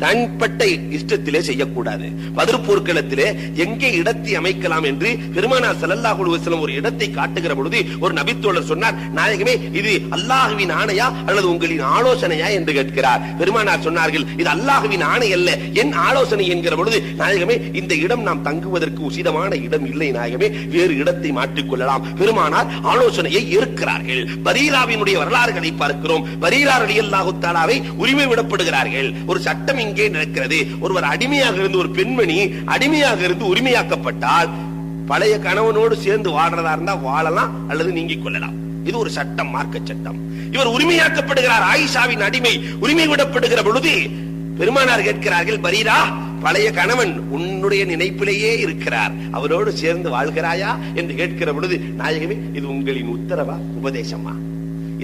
தனிப்பட்ட இஷ்டத்திலே செய்யக்கூடாது. பதிர் போர்க்களத்திலே எங்கே இடத்தை அமைக்கலாம் என்று பெருமானார் ஸல்லல்லாஹு அலைஹி வஸல்லம் ஒரு இடத்தை காட்டுகிற பொழுது ஒரு நபித்தோழர் சொன்னார், நாயகமே, இது அல்லாஹ்வின் ஆணையா அல்லது உங்களின் ஆலோசனையா என்று கேட்கிறார். பெருமானார் சொன்னார்கள், இது அல்லாஹ்வின் ஆணை அல்ல, என் ஆலோசனை என்கிற பொழுது, நாயகமே, இந்த இடம் நாம் தங்குவதற்கு உசிதமான இடம் இல்லை நாயகமே, வேறு இடத்தை மாற்றிக்கொள்ளலாம். பெருமானார் ஆலோசனையை ஏற்கிறார்கள். பரீராவினுடைய வரலாறுகளை பார்க்கிறோம். பரீரா ரலியல்லாஹு தஆலாவை உரிமை விடப்படுகிறார்கள். ஒரு சட்டம் இங்கே நடக்கிறது. ஒருவர் அடிமையாக இருந்து, ஒரு பெண்மணி அடிமையாக இருந்து உரிமையாக்கப்பட்டால் பழைய கணவனோடு சேர்ந்து வாழ்றதா இருந்தா வாழலாம் அல்லது நீங்கிக் கொள்ளலாம். இது ஒரு சட்டம், மார்க்க சட்டம். இவர் உரிமையாக்கப்படுகிறார். ஆயிஷாவின் அடிமை உரிமை விடப்படுகிற பொழுது பெருமானார் கேட்கிறார்கள், பரீரா, பழைய கணவன் உன்னுடைய நினைப்பிலேயே இருக்கிறார், அவரோடு சேர்ந்து வாழ்கிறாயா என்று கேட்கிற பொழுது, நாயகமே, இது உங்களின் உத்தரவா உபதேசமா?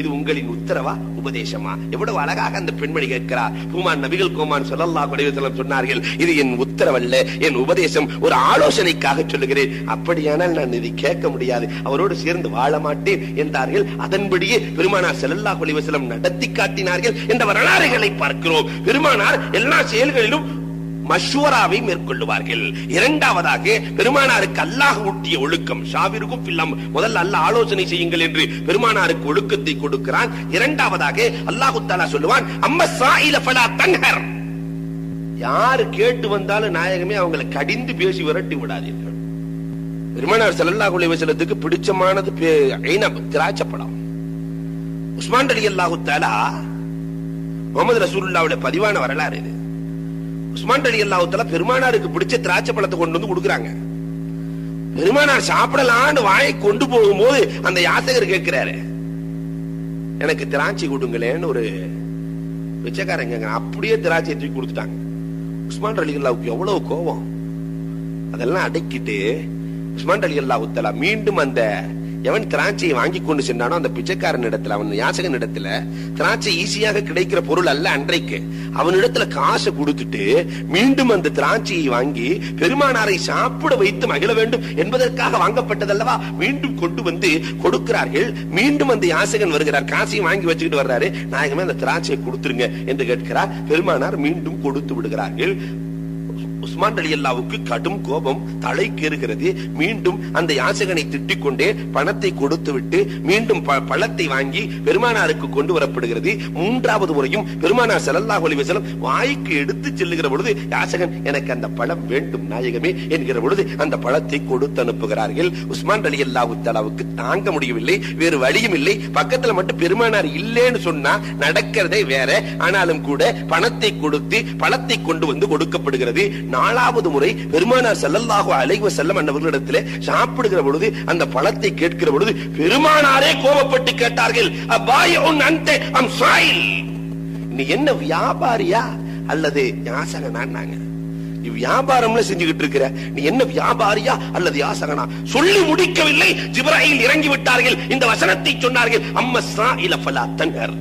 இது உங்களின் உத்தரவா உபதேசமா? எவ்வளவு அழகாக அந்த பெண்மணி கேட்கிறார். பூமான் நபிகள் கோமான் ஸல்லல்லாஹு அலைஹி வஸல்லம் சொன்னார்கள், இது என் உத்தரவல்ல, என் உபதேசம், ஒரு ஆலோசனைக்காக சொல்லுகிறேன். அப்படியானால் நான் இதை கேட்க முடியாது, அவரோடு சேர்ந்து வாழ மாட்டேன் என்றார்கள். அதன்படியே பெருமானார் ஸல்லல்லாஹு அலைஹி வஸல்லம் நடத்தி காட்டினார்கள் என்ற வரலாறுகளை பார்க்கிறோம். பெருமானார் எல்லா செயல்களிலும் மஷ்வராவை மேற்கொள்ளுவார்கள். இரண்டாவதாக பெருமானாருக்கு அல்லாஹ் ஊட்டிய ஒழுக்கம், ஷாவிருக்கும் பில்லம், முதல்ல அல்லாஹ் ஆலோசனை செய்யுங்கள் என்று பெருமானாருக்கு ஒழுக்கத்தை கொடுக்கிறான். இரண்டாவதாக அல்லாஹ் தஆலா சொல்லுவான், அம்மா ஸாயில ஃபலா தன்ஹர், யாரு கேட்டு வந்தாலும் நாயகமே அவங்களை கடிந்து பேசி விரட்டி விடாதீர்கள். பெருமானார் ஸல்லல்லாஹு அலைஹி வஸல்லத்துக்கு பிடிச்சமானது திராட்சைப்பழம். உஸ்மான் ரலியல்லாஹு தஆலா, முஹம்மது ரசூலுல்லாஹ்வுடைய பதிவான வரலாறு இது. உஸ்மான் ரலியல்லாஹு தஆலா பெருமானாருக்கு பிடிச்ச திராட்சை பழத்தை கொண்டு வந்து கொடுக்குறாங்க. பெருமானார் சாப்பிடலான்னு வாயை கொண்டு போகும்போது அந்த யாசகர் கேட்கிறாரு, எனக்கு திராட்சை கொடுங்களேன்னு ஒரு பிச்சைக்காரங்க. அப்படியே திராட்சை தூக்கி கொடுத்துட்டாங்க. உஸ்மான் ரலியல்லாஹுக்கு எவ்வளவு கோபம். அதெல்லாம் அடக்கிட்டு உஸ்மான் ரலியல்லாஹு தஆலா மீண்டும் அந்த எவன் திராட்சையை வாங்கி கொண்டு சென்றானோ அந்த பிச்சைக்காரன் இடத்துல, அவன் யாசகன் இடத்துல, திராட்சை ஈஸியாக கிடைக்கிற பொருள் அல்ல அன்றைக்கு, அவனிடத்துல காசை கொடுத்துட்டு மீண்டும் அந்த திராட்சையை வாங்கி பெருமானாரை சாப்பிட வைத்து மகிழ வேண்டும் என்பதற்காக வாங்கப்பட்டதல்லவா, மீண்டும் கொண்டு வந்து கொடுக்கிறார்கள். மீண்டும் அந்த யாசகன் வருகிறார், காசையும் வாங்கி வச்சுக்கிட்டு வர்றாரு. நாயகமே அந்த திராட்சையை கொடுத்துருங்க என்று கேட்கிறார். பெருமானார் மீண்டும் கொடுத்து விடுகிறார்கள். உஸ்மான் ரலியல்லாஹுவுக்கு கடும் கோபம் தலைக்கேறுகிறது. மீண்டும் அந்த யாசகனை திட்டிக் கொண்டே பணத்தை கொடுத்து விட்டு மீண்டும் பழத்தை வாங்கி பெருமானாருக்கு கொண்டு வரப்படுகிறது. மூன்றாவது முறையும் பெருமானார் ஸல்லல்லாஹு அலைஹி வஸல்லம் வாய்க்கு எடுத்து செல்லுகிற பொழுது யாசகன், எனக்கு அந்த பழம் வேண்டும் நாயகமே என்கிற பொழுது அந்த பழத்தை கொடுத்து அனுப்புகிறார்கள். உஸ்மான் ரலியல்லாஹு தஆலாவுக்கு தாங்க முடியவில்லை, வேறு வழியும் இல்லை. பக்கத்துல மட்டும் பெருமானார் இல்லேன்னு சொன்னா நடக்கிறதே வேற, ஆனாலும் கூட பணத்தை கொடுத்து பழத்தை கொண்டு வந்து கொடுக்கப்படுகிறது. நாலாவது முறை பெருமானார் ஸல்லல்லாஹு அலைஹி வஸல்லம் அவர்களிடத்திலே சாப்பிடுகிற பொழுது அந்த பழத்தை கேட்கிற பொழுது பெருமானாரே கோபப்பட்டு கேட்டார்கள், அபாயுன் அன்த அம் ஸாயில், நீ என்ன வியாபாரியா அல்லது யாசகனான்னாங்க. நீ வியாபாரம்ல செஞ்சுக்கிட்டு இருக்கிற, நீ என்ன வியாபாரியா அல்லது யாசகனா? சொல்லி முடிக்கவில்லை, ஜிப்ராயில் இறங்கி விட்டார்கள். இந்த வசனத்தை சொன்னார்கள், அம்மா ஸாயில ஃபலா தன்ஹர்,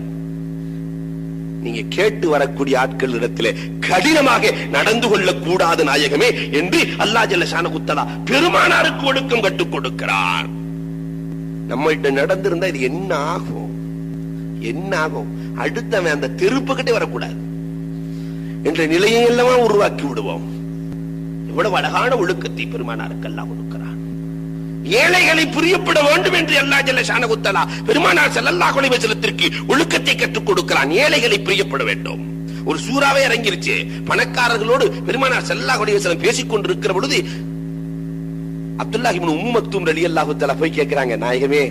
நீங்க கேட்டு வரக்கூடிய ஆட்கள் இடத்திலே கடினமாக நடந்து கொள்ள கூடாது நாயகமே என்று அல்லாஹ் ஜல்ல ஷானஹு தஆலா பெருமானாருக்கு ஒழுக்கம் கற்றுக் கொடுக்கிறார். நம்மள்ட்ட நடந்திருந்தா இது என்ன ஆகும்? என்ன ஆகும்? அடுத்தவன் அந்த தெருப்புக்கிட்டே வரக்கூடாது என்ற நிலையை எல்லாம் உருவாக்கி விடுவோம். இவ்வளவு அழகான ஒழுக்கத்தை பெருமானாருக்கு அல்லாஹ் கொடுக்கிறார். ஏழைகளை பிரியப்பட வேண்டும் என்று அல்லாஹ் ஜல்ல ஷானஹு தஆலா பெருமானார் ஸல்லல்லாஹு அலைஹி வஸல்லத்திற்கு ஒழுக்கத்தை கற்றுக் கொடுக்கிறான். ஏழைகளை பிரியப்பட வேண்டும். ஒரு சூறாவே இறங்கிருச்சு. பணக்காரர்களோடு பெருமானார் ஸல்லல்லாஹு அலைஹி வஸல்லம் பேசிக் கொண்டிருக்கிற பொழுது அப்துல்லாஹ் இப்னு உம்மு மக்தூம் ரலியல்லாஹு தஆலா போய் கேட்கிறாங்க, நாயகமே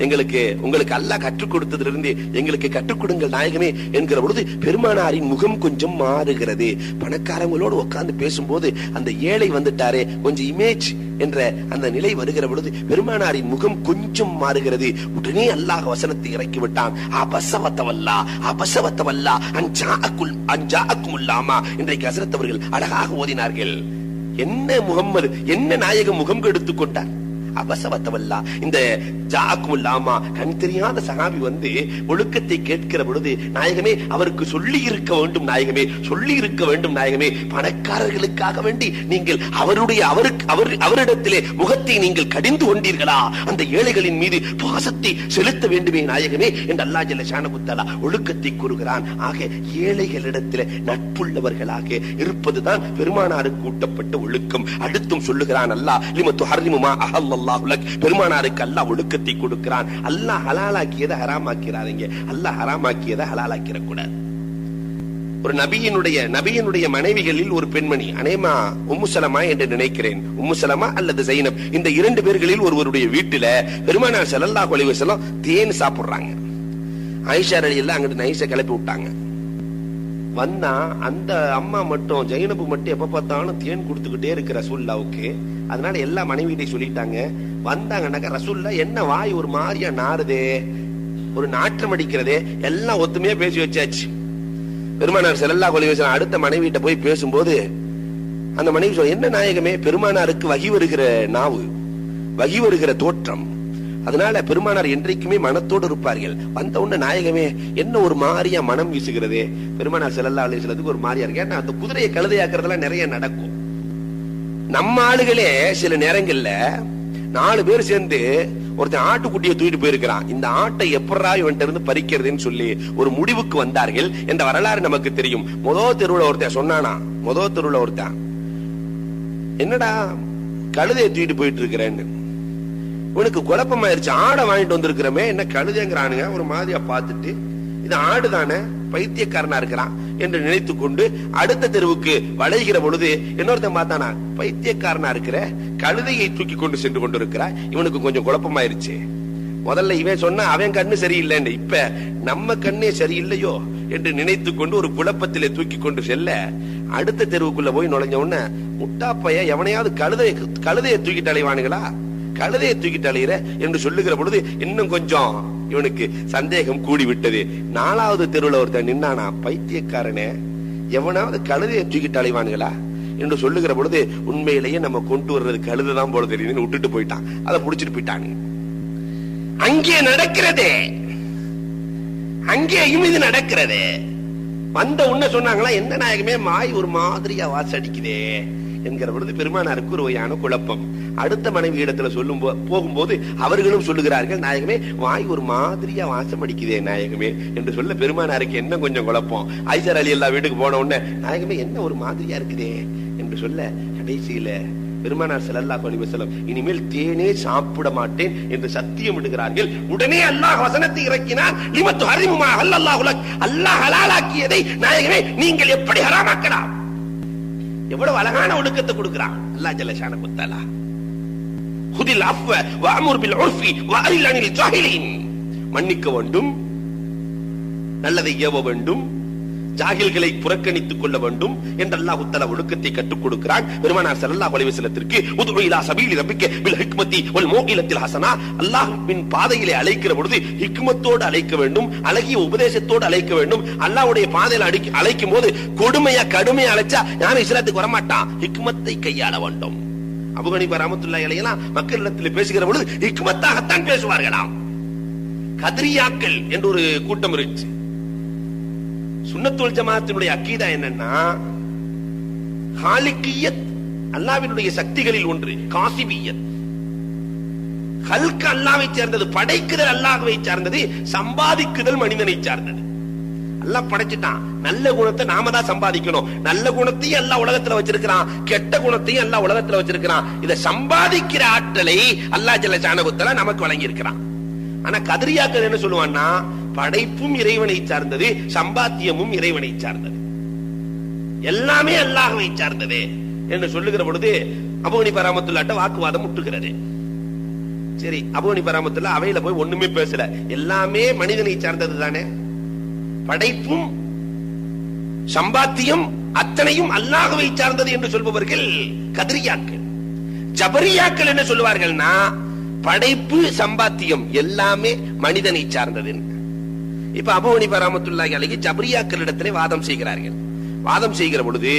உங்களுக்கு அல்லாஹ் கற்றுக் கொடுத்ததிலிருந்து எங்களுக்கு கற்றுக் கொடுங்கள் நாயகமே என்கிற பொழுது பெருமானாரின் முகம் கொஞ்சம் மாறுகிறது. பணக்காரங்களோடு உட்கார்ந்து பேசும்போது அந்த ஏழை வந்துட்டாரே, கொஞ்சம் இமேஜ் என்ற அந்த நிலை வருகிற பொழுது பெருமானாரின் முகம் கொஞ்சம் மாறுகிறது. உடனே அல்லாஹ் வசனத்தை இறக்கி விட்டான், அபசவத்தவல்லா அன்ஜாஅக்குமுல்லாமா. இன்றைக்கு ஹஸரத் அவர்கள் அழகாக ஓதினார்கள். என்ன முகம்மது, என்ன நாயகம் முகம் கெடுத்துக் கொண்டார்? அபசவத்தவல்லா. இந்த ஜாஅக்குமுல்லாமா, கண் தெரியாத சஹாபி வந்து ஒழுக்கத்தை கேட்கிற பொழுது, நாயகமே அவருக்கு சொல்லி இருக்க வேண்டும் நாயகமே, சொல்லி இருக்க வேண்டும் நாயகமே, பணக்காரர்களுக்காக வேண்டி நீங்கள் அவரிடத்திலே முகத்தை நீங்கள் கடிந்து கொண்டீர்களா? அந்த ஏழைகளின் மீது பாசத்தை செலுத்த வேண்டுமே நாயகமே என்று அல்லாஹ் ஜல்ல ஷானஹு தஆலா ஒழுக்கத்தை கூறுகிறான். ஆக ஏழைகளிடத்திலே நட்புள்ளவர்களாக இருப்பதுதான் பெருமானாருக்கு ஊட்டப்பட்ட ஒழுக்கம். அடுத்தும் சொல்லுகிறான் அல்லாஹ், லிம துஹர்ரிமு மா அஹல்லல்லாஹு லக், பெருமானாருக்கு அல்லாஹ் ஒழுக்கத்தை கொடுக்கிறான். அல்லாஹ் ஹலாலாக்கியதை ஹராமாக்கிறாதீங்க, அல்லாஹ் ஹராமாக்கியதை ஹலாலாக்கிற கூடாது. ஒரு நபியினுடைய மனைவிகளில் ஒரு பெண்மணி, அனேமா உம்மு சலமா என்று நினைக்கிறேன், உம்மு சலமா அல்லது ஜைனப், இந்த இரண்டு பேர்களில் ஒருவருடைய வீட்டுல பெருமானார் ஸல்லல்லாஹு அலைஹி வஸல்லம் தேன் சாப்பிடுறாங்க. ஆயிஷா ரலியல்லாஹு அங்கிட்டு நைஸா கிளப்பி விட்டாங்க. வந்தா அந்த அம்மா மட்டும், ஜைனபு மட்டும் எப்ப பார்த்தாலும் தேன் கொடுத்துக்கிட்டே இருக்கு ரசூலுல்லாவுக்கு. அதனால எல்லா மனைவியிட்டே சொல்லிட்டாங்க. வந்தாங்கன்னாக்கா, ரசூலுல்லாஹ் என்ன வாய் ஒரு மாதிரியா நாறுதே, ஒரு நாற்றம் அடிக்கிறதே, எல்லாம் ஒத்துமையா பேசி வச்சாச்சு. பெருமானார் ஸல்லல்லாஹு அலைஹி வஸல்லம் அடுத்த மனைவிட்ட போய் பேசும்போது அந்த மனைவி சொல்ல, என்ன நாயகமே, பெருமானாருக்கு வகி வருகிற நாவு, வகி வருகிற தோற்றம், அதனால பெருமானார் என்றைக்குமே மனத்தோடு இருப்பார்கள். வந்த உடனே நாயகமே என்ன ஒரு மாரியா மனம் வீசுகிறதே. பெருமானார் ஸல்லல்லாஹு அலைஹி வஸல்லத்துக்கு ஒரு மாரியா இருக்கு. ஏன்னா அந்த குதிரையை கழுதையாக்குறதெல்லாம் நிறைய நடக்கும். நம்ம ஆளுகளே சில நேரங்கள்ல 4 பேர் சேர்ந்து ஒருத்தன் ஆட்டுக்குட்டியை தூக்கிட்டு போயிருக்கிறான். இந்த ஆட்டை எப்படா இவன்ட்ட இருந்து பறிக்கிறதுன்னு சொல்லி ஒரு முடிவுக்கு வந்தார்கள் என்ற வரலாறு நமக்கு தெரியும். முதல் தெருவுல ஒருத்தன் சொன்னானா, முதல் தெருவுல ஒருத்தன், என்னடா கழுதையை தூக்கிட்டு போயிட்டு இருக்கிறேன்னு. இவனுக்கு குழப்பமாயிருச்சு. ஆடை வாங்கிட்டு வந்திருக்கிறமே, என்ன கழுதைங்கிறானுங்க. ஒரு மாதிரியா பார்த்துட்டு, இது ஆடுதானே, பைத்தியக்காரனா இருக்கிறான் என்று நினைத்து கொண்டு அடுத்த தெருவுக்கு வளைகிற பொழுது இன்னொருத்தன் பார்த்தானா, பைத்தியக்காரனா இருக்கிற, கழுதையை தூக்கி கொண்டு சென்று கொண்டிருக்கிறார். இவனுக்கு கொஞ்சம் குழப்பமாயிருச்சு. முதல்ல இவன் சொன்ன அவன் கண்ணு சரியில்லைன்னு, இப்ப நம்ம கண்ணே சரியில்லையோ என்று நினைத்து கொண்டு ஒரு குழப்பத்திலே தூக்கி கொண்டு செல்ல அடுத்த தெருவுக்குள்ள போய் நுழைஞ்ச உடனே, முட்டாப்பைய எவனையாவது கழுதையை தூக்கிட்டு அலைவானுங்களா, கழுதையை தூக்கிட்டு அலையிற என்று சொல்லுகிற பொழுது இன்னும் கொஞ்சம் இவனுக்கு சந்தேகம் கூடி விட்டது. 4வது தெருவுல ஒருத்தன் நின்னானா, பைத்தியக்காரனே, எவனாவது கழுதையை தூக்கிட்டு அலைவானுங்களா என்று சொல்லுகிற பொழுது, உண்மையிலேயே நம்ம கொண்டு வர்றது கழுதைதான் போல தெரியுதுன்னு விட்டுட்டு போயிட்டான். அதை புடிச்சிட்டு போயிட்டாங்க. அங்கே நடக்கிறதே, அங்கேயும் இது நடக்கிறதே. வந்த உன்ன சொன்னாங்களா, என்ன நாயகமே மாய் ஒரு மாதிரியா வாசடிக்குதே என்கிற பொழுது பெருமானாருக்கு ஒரு வகையான குழப்பம். அடுத்த மனைவி இடத்துல சொல்லும் போகும்போது அவர்களும் சொல்லுகிறார்கள், நாயகமே வாய் ஒரு மாதிரியா வாசம் அடிக்குதே நாயகமே என்று சொல்ல பெருமானாருக்கு என்ன கொஞ்சம் குழப்பம். ஐசர் அலி எல்லா வீட்டுக்கு போன உடனே, நாயகமே என்ன ஒரு மாதிரியா இருக்குதே என்று சொல்ல கடைசியில பெருமானார் ஸல்லல்லாஹு அலைஹி வஸல்லம் இனிமேல் தேனே சாப்பிட மாட்டேன் என்று சத்தியம் இடுகிறார்கள். உடனே அல்லாஹ் வசனத்தை இறக்கினான், லிமத்து ஹரிமுமா அல்லாஹ் லக், அல்லாஹ் ஹலாலாக்கியதை நாயகமே நீங்கள் எப்படி ஹராமாக்கலாம். எவ்வளவு அழகான ஒழுக்கத்தை கொடுக்கிறான் அல்லாஹ் ஜல்ல ஷானஹு வ தஆலா. ஹுதில் அஃவ வஅமுர் பில் உர்ஃபி வஅரில் அனில் ஜாஹிலீன். மன்னிக்க வேண்டும், நல்லதை ஏவ வேண்டும், ஜாகில்களை புறக்கணித்துக் கொள்ள வேண்டும் என்று அல்லாஹ் தஆலா ஒழுக்கத்தை கற்றுக் கொடுக்கிறான். பெருமானார் ஸல்லல்லாஹு அலைஹி வஸல்லத்திற்கு உது இலா சபீலி ரப்பிக்க பில் ஹிக்மதி வல் மௌஇலத்தில் ஹஸனா, அல்லாஹ்வின் பாதையிலே அழைக்கிற பொழுது ஹிக்மத்தோடு அழைக்க வேண்டும், அழகிய உபதேசத்தோடு அழைக்க வேண்டும். அல்லாஹ்வுடைய பாதையில அழைக்கும் போது கடுமையா அழைச்சா யாரும் இஸ்லாத்துக்கு வரமாட்டான். ஹிக்மத்தை கையாள வேண்டும். அபூ ஹனீஃபா ரஹ்மத்துல்லாஹி அலைஹி மக்களிடத்தில் பேசுகிற பொழுது ஹிக்மத்தாகத்தான் பேசுவார்களாம். கத்ரியாக்கள் என்று ஒரு கூட்டம் இருந்துச்சு. சுன்னத்துல் ஜமாஅத்தினுடைய அக்கீதா என்னன்னா, ஹாலிகியத் அல்லாஹ்வினுடைய சக்திகளில் ஒன்று, காசிபியத் ஹல்க் அல்லாஹ்வை சேர்ந்தது, படைக்குதல் அல்லாஹ்வை சார்ந்தது, சம்பாதிக்குதல் மனிதனை சார்ந்தது. அல்லாஹ் படைச்சிட்டான், நல்ல குணத்தை நாம தான் சம்பாதிக்கணும். நல்ல குணத்தையும் அல்லாஹ் உலகத்துல வச்சிருக்கிறான், கெட்ட குணத்தையும் அல்லாஹ் உலகத்துல வச்சிருக்கிறான். இதை சம்பாதிக்கிற ஆற்றலை அல்லாஹ் ஜல்ல ஷானஹு வ தஆலா நமக்கு வழங்கி இருக்கிறான். ஆனா கத்ரியாக்கள் என்ன சொல்லுவான்னா, படைப்பும் இறைவனை சார்ந்தது, சம்பாத்தியமும் இறைவனை சார்ந்தது, எல்லாமே அல்லாஹ்வை சார்ந்தது என்று சொல்லுகிற பொழுது அபூ ஹனீஃபா ரஹ்மத்துல்லாஹி வாக்குவாதம் முட்டுகிறது. சரி, அபூ ஹனீஃபா ரஹ்மத்துல்லாஹி அவையில போய் ஒண்ணுமே பேசல, எல்லாமே மனிதனை சார்ந்தது தானே, படைப்பும் சம்பாத்தியம் அத்தனையும் அல்லாஹ்வை சார்ந்தது என்று சொல்பவர்கள் கத்ரியாக்கள். ஜபரியாக்கள் என்ன சொல்லுவார்கள்னா, படைப்பு சம்பாத்தியம் எல்லாமே மனிதனை சார்ந்தது. இப்ப அபூ ஹனீஃபா ரஹ்மத்துல்லாஹி அலைஹி ஜபரியாக்களிடத்திலே வாதம் செய்கிறார்கள். வாதம் செய்கிற பொழுது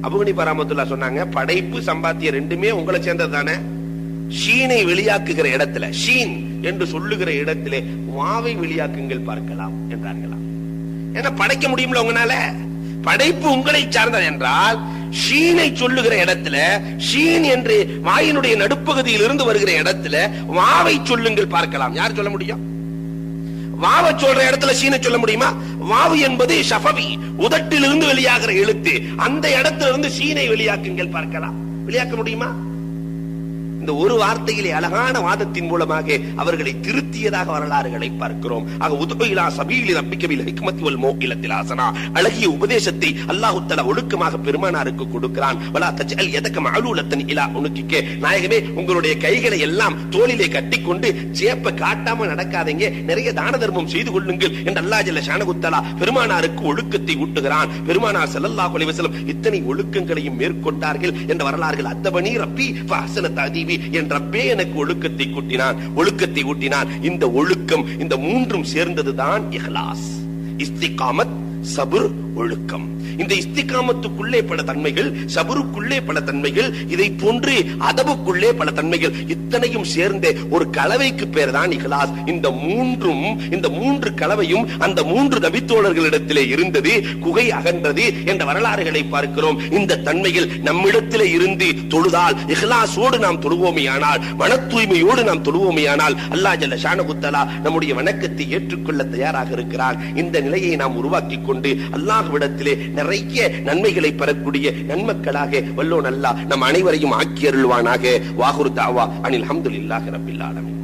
அபூ ஹனீஃபா ரஹ்மத்துல்லாஹி சொன்னாங்க, படைப்பு சம்பாத்தியம் ரெண்டுமே உங்களை சேர்ந்தது தானே. ஷீனை வெளியாக்குகிற இடத்துல, ஷீன் என்று சொல்லுகிற இடத்திலே வாவை வெளியாக்குங்கள் பார்க்கலாம் என்றார்களாம். ஏன்னா படைக்க முடியும்ல உங்களால, படைப்பு உங்களை சார்ந்தது என்றால் ஷீனை சொல்லுகிற இடத்துல, ஷீன் என்று வாயினுடைய நடுப்பகுதியில் இருந்து வருகிற இடத்துல வாவை சொல்லுங்கள் பார்க்கலாம். யார் சொல்ல முடியும்? வாவை சொல்ற இடத்துல ஷீனை சொல்ல முடியுமா? வாவு என்பது ஷஃபவி, உதட்டிலிருந்து வெளியாகிற எழுத்து. அந்த இடத்துல இருந்து ஷீனை வெளியாக்குங்கள் பார்க்கலாம். வெளியாக்க முடியுமா? இந்த ஒரு வார்த்தையிலே அழகான வாதத்தின் மூலமாக அவர்களை திருத்தியதாக வரலாறுகளை பார்க்கிறோம். ஆக உது இலா சபீலி ரப்பிக்க பில் ஹிக்மத்தி வல் மௌஇலத்தில் ஹஸனா, அழகிய உபதேசத்தை அல்லாஹ் தஆலா ஒழுக்கமாக பெருமானாருக்கு கொடுக்கிறான். வலா தஜ்அல் யதக மஅலூலத்தன் இலா உனுகிக்க, நாயகமே உங்களுடைய கைகளை எல்லாம் தோளிலே கட்டிக்கொண்டு சேப்ப காட்டாம நடக்காதீங்க, நிறைய தான தர்மம் செய்து கொள்ளுங்கள் என்று அல்லாஹ் ஜல்ல ஷானஹு தஆலா பெருமானாருக்கு ஒழுக்கத்தை ஊட்டுகிறான். பெருமானார் ஸல்லல்லாஹு அலைஹி வஸல்லம் இத்தனை ஒழுக்கங்களையும் மேற்கொண்டார்கள் என்ற வரலாறுகள். அத்தபனி ரப்பி ஃபஹஸன தஅதீபி, என் ரப்பே எனக்கு ஒழுக்கத்தை ஊட்டினான். இந்த ஒழுக்கம், இந்த மூன்றும் சேர்ந்ததுதான் இஹ்லாஸ், இஸ்திகாமத், சபுர், ஒழுக்கம். இந்த இஸ்திகாமத்துக்குள்ளே பல தன்மைகள், சபருக்குள்ளே பல தன்மைகள், இதை போன்று அதபுக்குள்ளே பல தன்மைகள், இத்தனையும் சேர்ந்த ஒரு கலவைக்கு பேர் தான் இஹ்லாஸ். இந்த மூன்று கலவையும் அந்த 3 நபித்தோழர்களிடத்திலே இருந்தது. குகை அகன்றது என்ற வரலாறுகளை பார்க்கிறோம். இந்த தன்மைகள் நம்மிடத்திலே இருந்து தொழுதால், இஹ்லாஸோடு நாம் தொழுவோமையானால், மன தூய்மையோடு நாம் தொழுவோமையானால், அல்லாஹ் ஜல்ல ஷானஹு தஆலா நம்முடைய வணக்கத்தை ஏற்றுக்கொள்ள தயாராக இருக்கிறார். இந்த நிலையை நாம் உருவாக்கிக் கொண்டு அல்லாஹ்விடத்திலே நிறைய நன்மைகளை பெறக்கூடிய நன்மக்களாக வல்லோன் அல்லாஹ் நம் அனைவரையும் ஆக்கி அருள்வானாக. வாகுரு தாவா அனில் ஹம்துலில்லாஹி ரப்பில் ஆலமீன்.